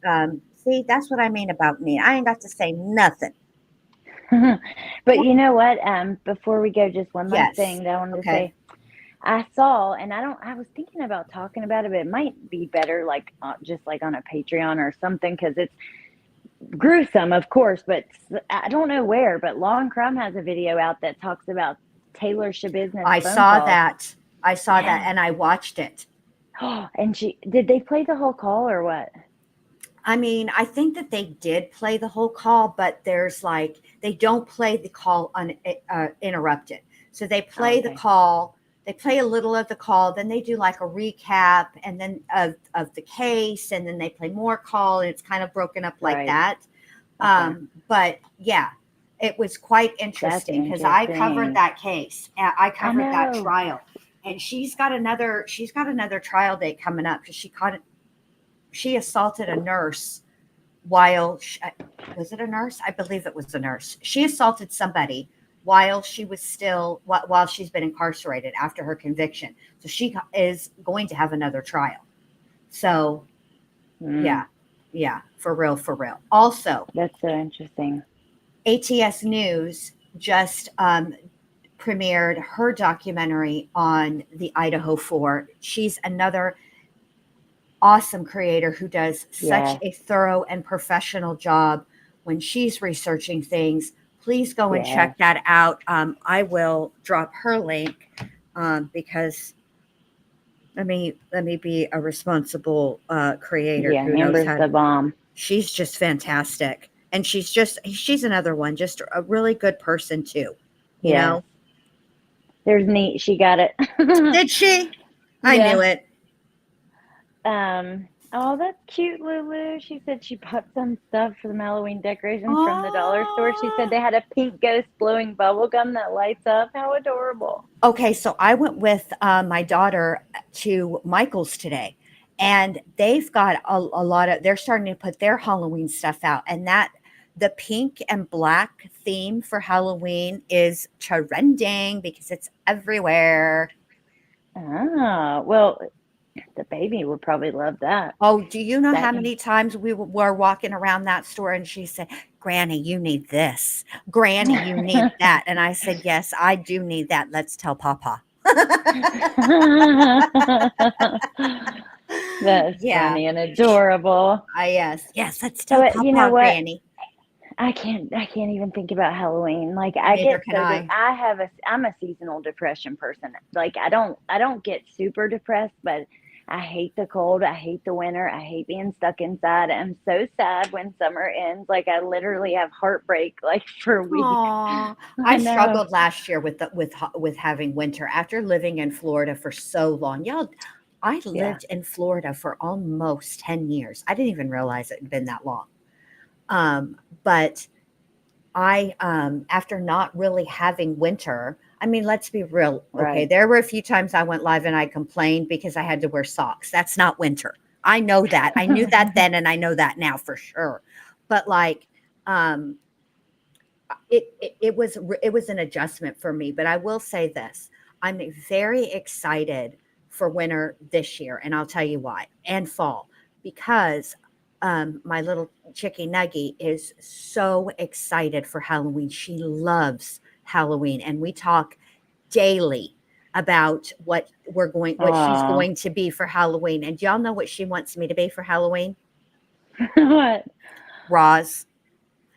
See, that's what I mean about me. I ain't got to say nothing. But you know what? Before we go, just one last Yes. thing that I wanted to Okay. say. I saw, and I was thinking about talking about it, but it might be better, like just like on a Patreon or something, because it's gruesome, of course, but I don't know where. But Law and Crime has a video out that talks about Taylor Shabiznes's I phone saw calls. that. I saw that, Yeah. and I watched it. And did they play the whole call or what? I mean, I think that they did play the whole call, but there's like they don't play the call uninterrupted. So they play the Okay. call, they play a little of the call, then they do like a recap, and then of the case, and then they play more call, and it's kind of broken up like Right. that. Okay. But yeah, it was quite interesting because I covered interesting. that case. I covered that know. trial, and she's got another trial date coming up because she assaulted a nurse while was it a nurse? I believe it was a nurse. She assaulted somebody while she's been incarcerated after her conviction. So she is going to have another trial. So yeah, for real. Also, That's so interesting. ATS News just premiered her documentary on the Idaho 4. She's another awesome creator who does such a thorough and professional job when she's researching things. Please go and check that out. I will drop her link because let me be a responsible creator Yeah, who knows Amber's how the bomb. She's just fantastic. And she's another one, just a really good person too. You know? There's neat. She got it. Did she? I knew it. Oh, that's cute, Lulu. She said she bought some stuff for the Halloween decorations from the dollar store. She said they had a pink ghost blowing bubble gum that lights up. How adorable. Okay, so I went with my daughter to Michael's today, and they've got a lot of, they're starting to put their Halloween stuff out, and that the pink and black theme for Halloween is trending because it's everywhere. Ah, well, the baby would probably love that. Oh, do you know how many times we were walking around that store and she said, Granny, you need this. Granny, you need that. And I said, yes, I do need that. Let's tell Papa. That's funny and adorable. Yes, let's tell Papa, you know what? Granny. I can't even think about Halloween. Like I'm a seasonal depression person. Like I don't get super depressed, but I hate the cold. I hate the winter. I hate being stuck inside. I'm so sad when summer ends. Like I literally have heartbreak like for weeks. Aw, I I know. struggled last year with having winter after living in Florida for so long. Y'all, I Yeah. lived in Florida for almost 10 years. I didn't even realize it had been that long. But I after not really having winter, I mean, let's be real. Okay, Right. there were a few times I went live and I complained because I had to wear socks. That's not winter. I know that. I knew that then and I know that now for sure. But like um it was an adjustment for me, but I will say this. I'm very excited for winter this year, and I'll tell you why, and fall, because my little chicky Nuggy is so excited for Halloween. She loves Halloween, and we talk daily about what she's Aw. going to be for Halloween. And do y'all know what she wants me to be for Halloween? What? Roz.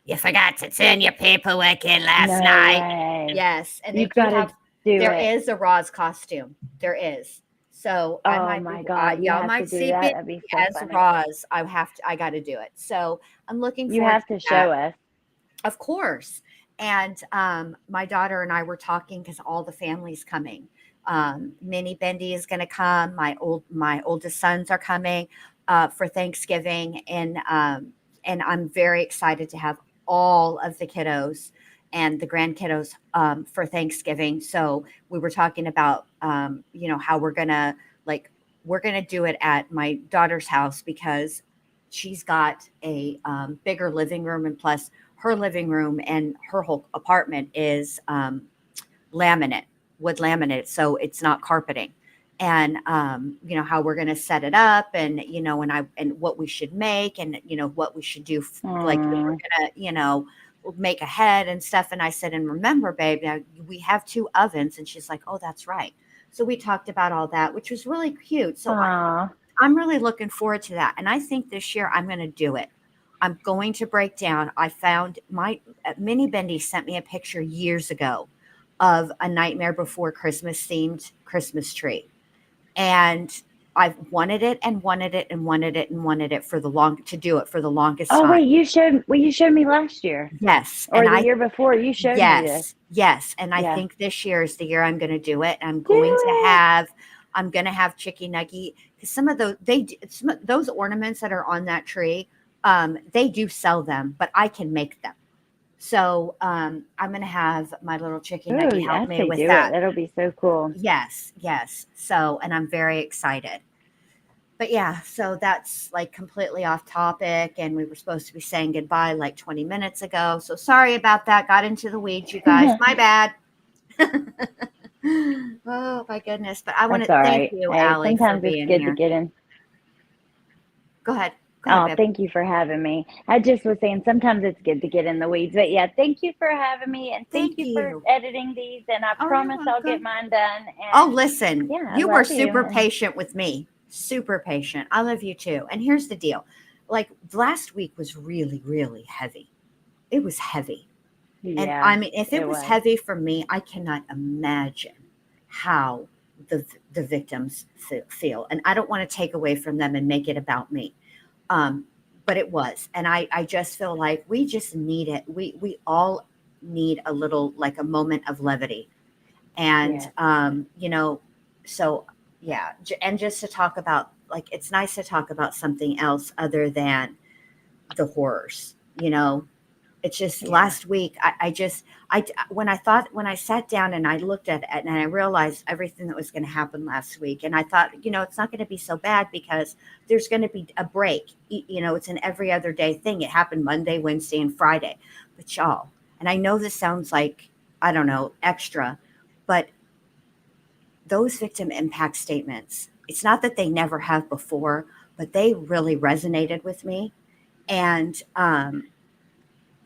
You forgot to turn your paperwork in last No night. way. Yes, and You they do gotta have do there it. is a Roz costume. There is. So I Oh might be my God. You y'all have to might do see that. me That'd be so as funny. Roz. I gotta do it. So I'm looking You forward have to to that. show us. Of course. And my daughter and I were talking because all the family's coming. Minnie Bendy is going to come. My oldest sons are coming for Thanksgiving, and I'm very excited to have all of the kiddos and the grandkiddos for Thanksgiving. So we were talking about how we're gonna do it at my daughter's house because she's got a bigger living room, and plus her living room and her whole apartment is laminate, wood laminate, so it's not carpeting. And how we're going to set it up, and and what we should make, and what we should do, like if we're Aw. going to make a head and stuff. And I said, and remember, babe, now we have 2 ovens. And she's like, oh, that's right. So we talked about all that, which was really cute. So Aw. I'm really looking forward to that. And I think this year I'm going to do it. I'm going to break down. I found my Minnie Bendy sent me a picture years ago of a Nightmare Before Christmas themed Christmas tree. And I've wanted it and wanted it and wanted it and wanted it to do it for the longest Oh time. wait, you showed me last year. Yes. Or the year before. You showed me this. Yes. And I Yeah. think this year is the year I'm going to do it. Do I'm going to have Chicky Nuggy, because some of those ornaments that are on that tree, they do sell them, but I can make them. So I'm going to have my little Chicky it. Oh, Nuggy help yes, me they with do it. that. That'll be so cool. Yes. So, and I'm very excited. But yeah, so that's like completely off topic, and we were supposed to be saying goodbye like 20 minutes ago. So sorry about that. Got into the weeds, you guys. My bad. Oh my goodness. But I want That's to all thank right. you, Hey, Allie, for sometimes it's being good to here. get in. Go ahead. Go ahead, Oh, babe. thank you for having me. I just was saying sometimes it's good to get in the weeds. But yeah, thank you for having me and thank Thank you for you. editing these. And I Oh, you're promise I'll get welcome. mine done. Oh, And listen, yeah, I you were love you. super And patient with me. Super patient. I love you too. And here's the deal. Like last week was really, really heavy. It was heavy. And yeah, I mean, if it it was was. heavy for me, I cannot imagine how the victims feel. And I don't want to take away from them and make it about me. Um, but it was. And I just feel like we just need it. We all need a little, like a moment of levity. And, Yes. so yeah. And just to talk about, like, it's nice to talk about something else other than the horrors, it's just Yeah. last week. When I sat down and I looked at it and I realized everything that was going to happen last week, and I thought, it's not going to be so bad because there's going to be a break. It's an every other day thing. It happened Monday, Wednesday, and Friday. But y'all, and I know this sounds like, I don't know, extra, but those victim impact statements, it's not that they never have before, but they really resonated with me. And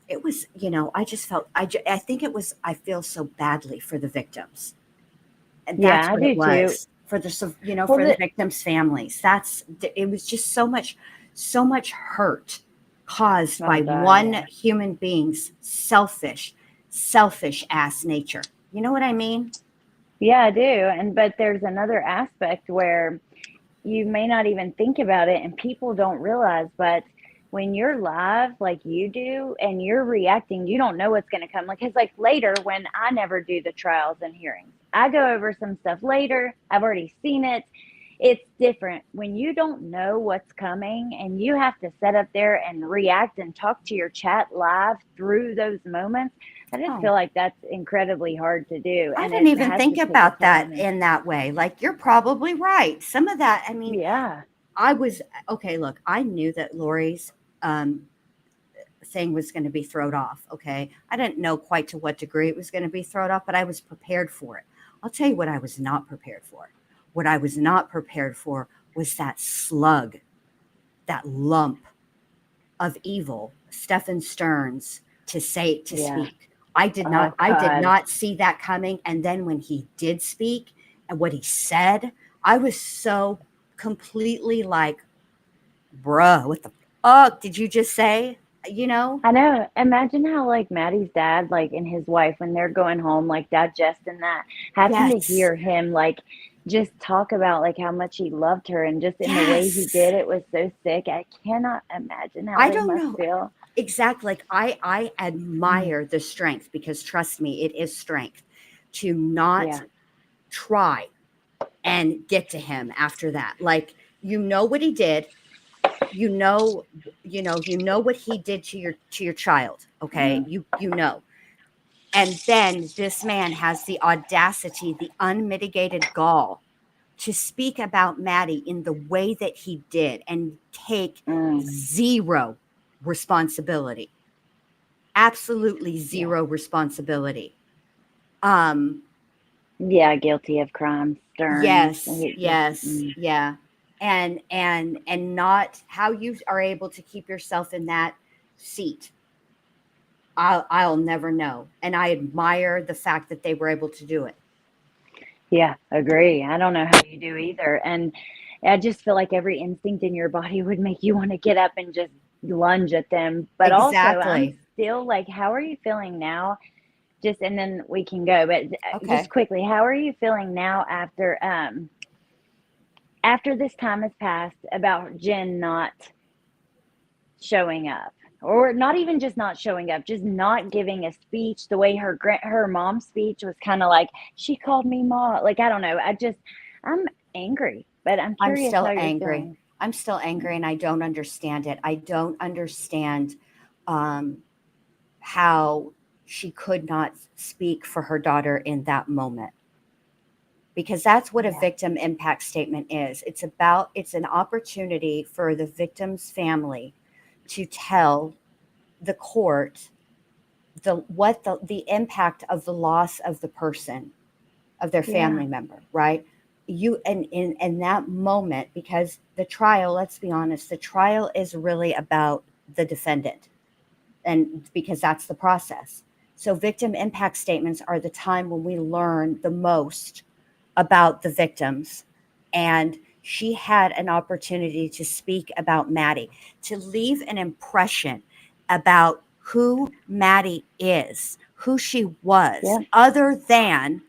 it was, I just felt, I think it was, I feel so badly for the victims. And that's Yeah, I what it do too. was for Well, for the victims' families. It was just so much hurt caused oh by God, one yeah. human being's selfish ass nature. You know what I mean? Yeah, I do. But there's another aspect where you may not even think about it and people don't realize, but when you're live like you do and you're reacting, you don't know what's going to come. Like, cause like later when I never do the trials and hearings, I go over some stuff later. I've already seen it. It's different when you don't know what's coming and you have to sit up there and react and talk to your chat live through those moments. I just feel like that's incredibly hard to do. I And didn't it even has think to take a about toll on that me. in that way. Like, you're probably right. Some of that, I mean, Yeah. I was okay. Look, I knew that Lori's thing was going to be thrown off. Okay. I didn't know quite to what degree it was going to be thrown off, but I was prepared for it. I'll tell you what I was not prepared for. What I was not prepared for was that slug, that lump of evil, Stephen Stearns to Yeah. speak. I did Oh did God. not see that coming. And then when he did speak and what he said, I was so completely like, bruh, what the fuck did you just say? You know? I know. Imagine how like Maddie's dad, like and his wife, when they're going home, like digesting that, having to Yes. hear him like just talk about like how much he loved her and just in the way he Yes. did it was so sick. I cannot imagine how I they don't must know. feel. Exactly. Like I Mm. admire the strength, because trust me, it is strength to not Yeah. try and get to him after that. Like, you know what he did, you know, you know what he did to your child, okay? Mm. You know. And then this man has the audacity, the unmitigated gall to speak about Maddie in the way that he did and take Mm. zero responsibility. Absolutely Yeah. zero responsibility. Um, Yeah, guilty of crimes, Stearns. yes, He just yes, yeah. And not how you are able to keep yourself in that seat. I'll never know. And I admire the fact that they were able to do it. yeah, agree. I don't know how you do either. And I just feel like every instinct in your body would make you want to get up and just lunge at them. But also, I'm Exactly. still like, how are you feeling now? Just and then we can go, but just Okay. quickly, how are you feeling now after this time has passed about Jen not showing up? Or not even just not showing up, just not giving a speech the way her mom's speech was kind of like she called me mom. Like I don't know. I'm angry, but I'm I'm curious still how you're angry. feeling. I'm still angry, and I don't understand it. I don't understand um, how she could not speak for her daughter in that moment, because that's what a Yeah. victim impact statement is. It's an opportunity for the victim's family to tell the court the impact of the loss of the person, of their Yeah. family member, right? You and in that moment, because the trial, let's be honest, the trial is really about the defendant, and because that's the process. So victim impact statements are the time when we learn the most about the victims. And she had an opportunity to speak about Maddie, to leave an impression about who Maddie is, who she was, Yeah. other than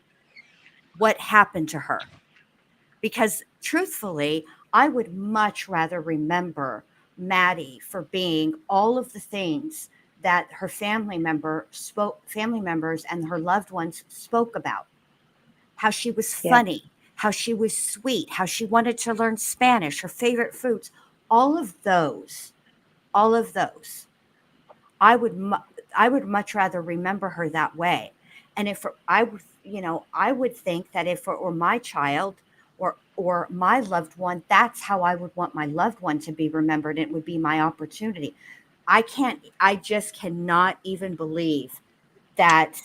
what happened to her. Because truthfully, I would much rather remember Maddie for being all of the things that her family members and her loved ones spoke about. How she was Yeah. funny, how she was sweet, how she wanted to learn Spanish, her favorite foods, all of those, all of those. I would mu- I would much rather remember her that way. And if I would, I would think that if it were my child or my loved one, that's how I would want my loved one to be remembered. It would be my opportunity. I just cannot even believe that,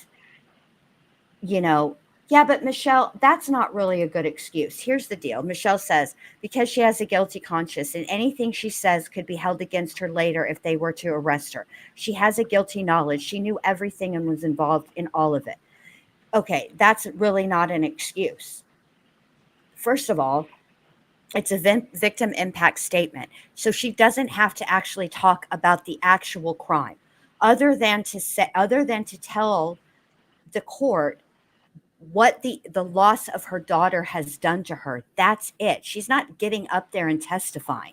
you know, yeah, but Michelle, that's not really a good excuse. Here's the deal. Michelle says, because she has a guilty conscience and anything she says could be held against her later if they were to arrest her. She has a guilty knowledge. She knew everything and was involved in all of it. Okay, that's really not an excuse. First of all, it's a victim impact statement. So she doesn't have to actually talk about the actual crime other than to tell the court what the loss of her daughter has done to her. That's it. She's not getting up there and testifying.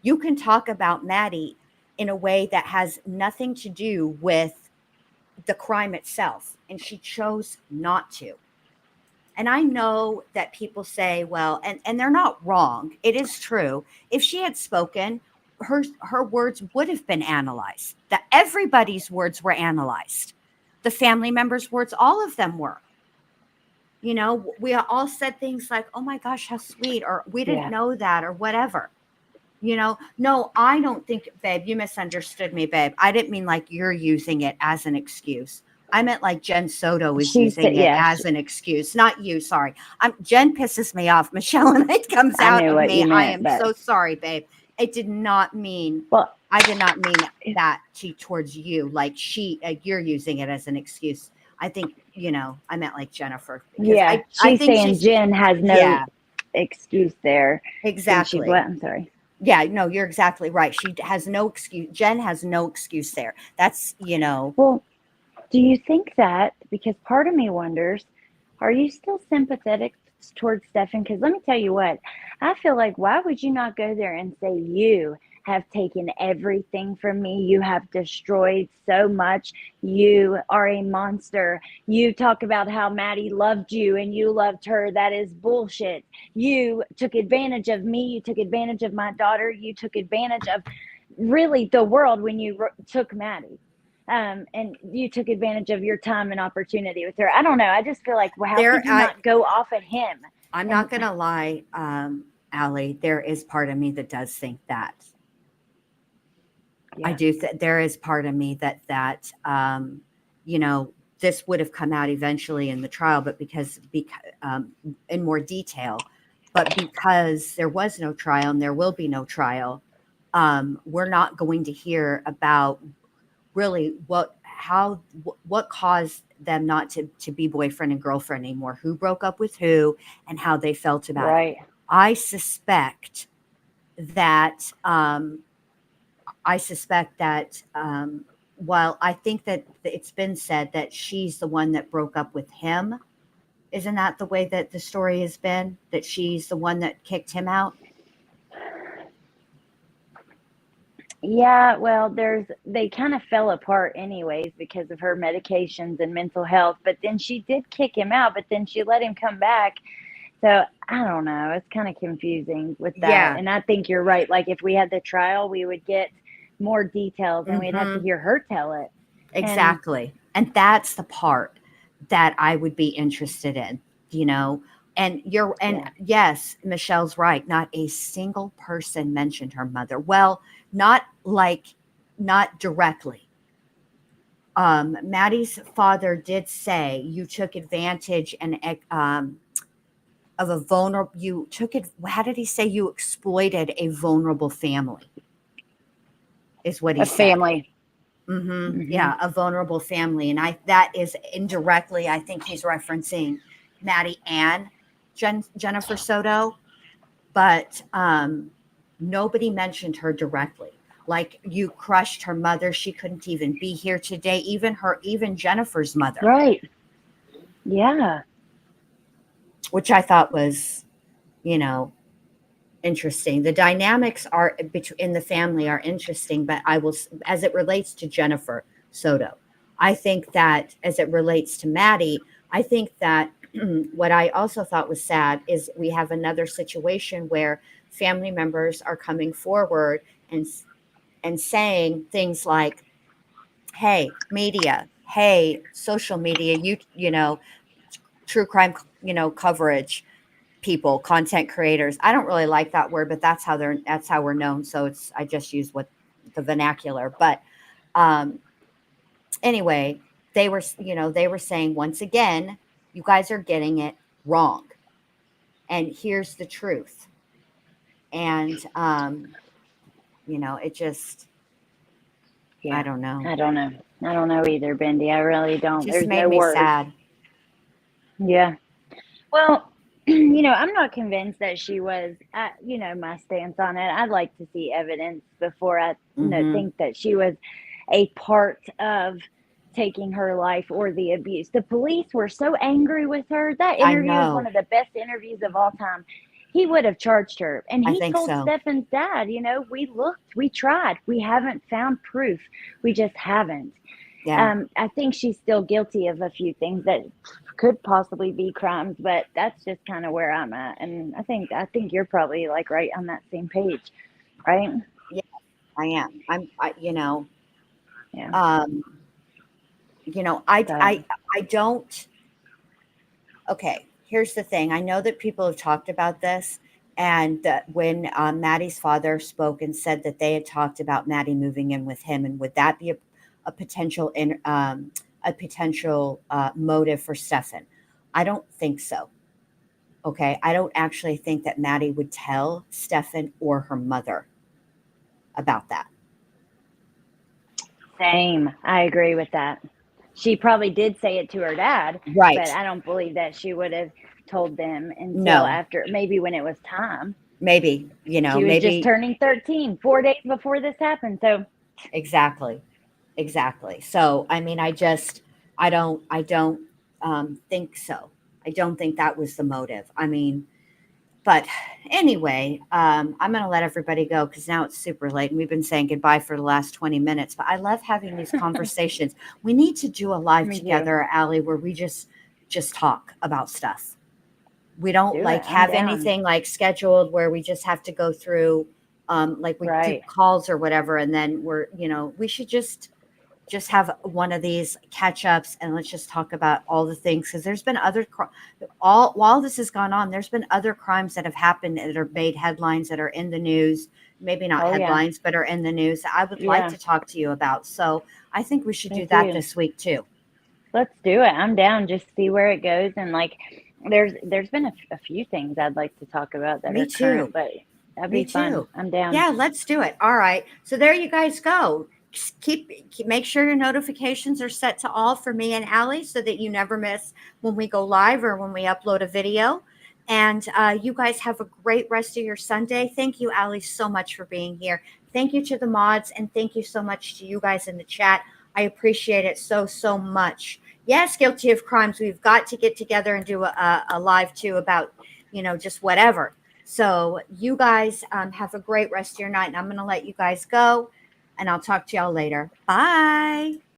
You can talk about Maddie in a way that has nothing to do with the crime itself, and she chose not to. And I know that people say, well, and they're not wrong. It is true. If she had spoken, her words would have been analyzed. That everybody's words were analyzed. The family members' words, all of them were. You know, we all said things like, "Oh my gosh, how sweet," or "We didn't know that," or whatever. You know, no, I don't think, babe, you misunderstood me, babe. I didn't mean like you're using it as an excuse. I meant like Jen Soto is She said, using it as an excuse, not you. Sorry. Jen pisses me off, Michelle, and it comes I out knew of what me. you I meant, am but so sorry, babe. It did not mean, well, I did not mean that towards you. Like you're using it as an excuse. I think, I meant like Jennifer, because yeah, I she's think saying Jen has no yeah, excuse there. Since she, exactly. what? I'm sorry. Yeah, no, you're exactly right. She has no excuse. Jen has no excuse there. That's, Well, do you think that, because part of me wonders, are you still sympathetic towards Stefan? Because let me tell you what, I feel like, why would you not go there and say, you have taken everything from me? You have destroyed so much. You are a monster. You talk about how Maddie loved you and you loved her. That is bullshit. You took advantage of me. You took advantage of my daughter. You took advantage of really the world when you took Maddie. And you took advantage of your time and opportunity with her. I don't know. I just feel like, well, how could you not go off at him? I'm not going to lie, Allie, there is part of me that does think that. Yeah. I do. There is part of me that, this would have come out eventually in the trial, but because in more detail, but because there was no trial and there will be no trial, we're not going to hear about really what caused them not to be boyfriend and girlfriend anymore, who broke up with who, and how they felt about it. I suspect that while I think that it's been said that she's the one that broke up with him, isn't that the way that the story has been, that she's the one that kicked him out? Yeah, well, they kind of fell apart anyways because of her medications and mental health, but then she did kick him out, but then she let him come back. So I don't know. It's kind of confusing with that. Yeah. And I think you're right. Like if we had the trial, we would get more details and we'd have to hear her tell it. Exactly. And that's the part that I would be interested in, and yes, Michelle's right. Not a single person mentioned her mother. Well, not directly. Maddie's father did say you took advantage and of a vulnerable. You took it. How did he say you exploited a vulnerable family? Is what he said. Family. Yeah, a vulnerable family, and that is indirectly. I think he's referencing Maddie and Jennifer Soto, but nobody mentioned her directly. Like, you crushed her mother; she couldn't even be here today. Even Jennifer's mother, right? Yeah, which I thought was, interesting. The dynamics are in the family are interesting, but as it relates to Jennifer Soto, I think that as it relates to Maddie, I think that what I also thought was sad is we have another situation where family members are coming forward and saying things like, "Hey, media, hey, social media, true crime, coverage people, content creators." I don't really like that word, but that's how we're known. So I just use the vernacular. But anyway, they were saying, once again, you guys are getting it wrong. And here's the truth. And it just, yeah. I don't know. I don't know either, Bendy. I really don't. Just There's made no me words. sad. Yeah. Well, I'm not convinced that she was, my stance on it. I'd like to see evidence before I think that she was a part of taking her life or the abuse. The police were so angry with her. That I interview is one know. of the best interviews of all time. He would have charged her. And I he think told so. Stefan's dad, you know, we looked, we tried, we haven't found proof. We just haven't. Yeah. I think she's still guilty of a few things that could possibly be crimes, but that's just kind of where I'm at. And I think you're probably like right on that same page, right? Yeah, I am. You know, Yeah. I don't. Okay, here's the thing. I know that people have talked about this, and when Maddie's father spoke and said that they had talked about Maddie moving in with him, and would that be a potential motive for Stefan? I don't think so. Okay, I don't actually think that Maddie would tell Stefan or her mother about that. Same. I agree with that. She probably did say it to her dad, Right. but I don't believe that she would have told them until No. after, maybe when it was time. Maybe, you know, She was just maybe turning 13, 4 days before this happened. So exactly. Exactly. So, I mean, I don't think so. I don't think that was the motive. I mean, but anyway, I'm going to let everybody go because now it's super late and we've been saying goodbye for the last 20 minutes. But I love having these conversations. We need to do a live Me too. together, Allie, where we just talk about stuff. We don't Do like it. I'm have down. anything like scheduled where we just have to go through like we do Right. calls or whatever, and then we should just have one of these catch ups and let's just talk about all the things because there's been all while this has gone on, there's been other crimes that have happened that are made headlines that are in the news, maybe not Oh, yeah. headlines, but are in the news that I would like Yeah. to talk to you about. So I think we should do Me that too. this week too. Let's do it. I'm down. Just see where it goes. And like, there's been a few things I'd like to talk about that Me are too. current, but that'd Me be fun. too. I'm down. Yeah, let's do it. All right. So there you guys go. Just make sure your notifications are set to all for me and Allie so that you never miss when we go live or when we upload a video. And you guys have a great rest of your Sunday. Thank you, Allie, so much for being here. Thank you to the mods and thank you so much to you guys in the chat. I appreciate it so much. Yes, guilty of crimes. We've got to get together and do a live too about, just whatever. So you guys have a great rest of your night. And I'm going to let you guys go. And I'll talk to y'all later. Bye.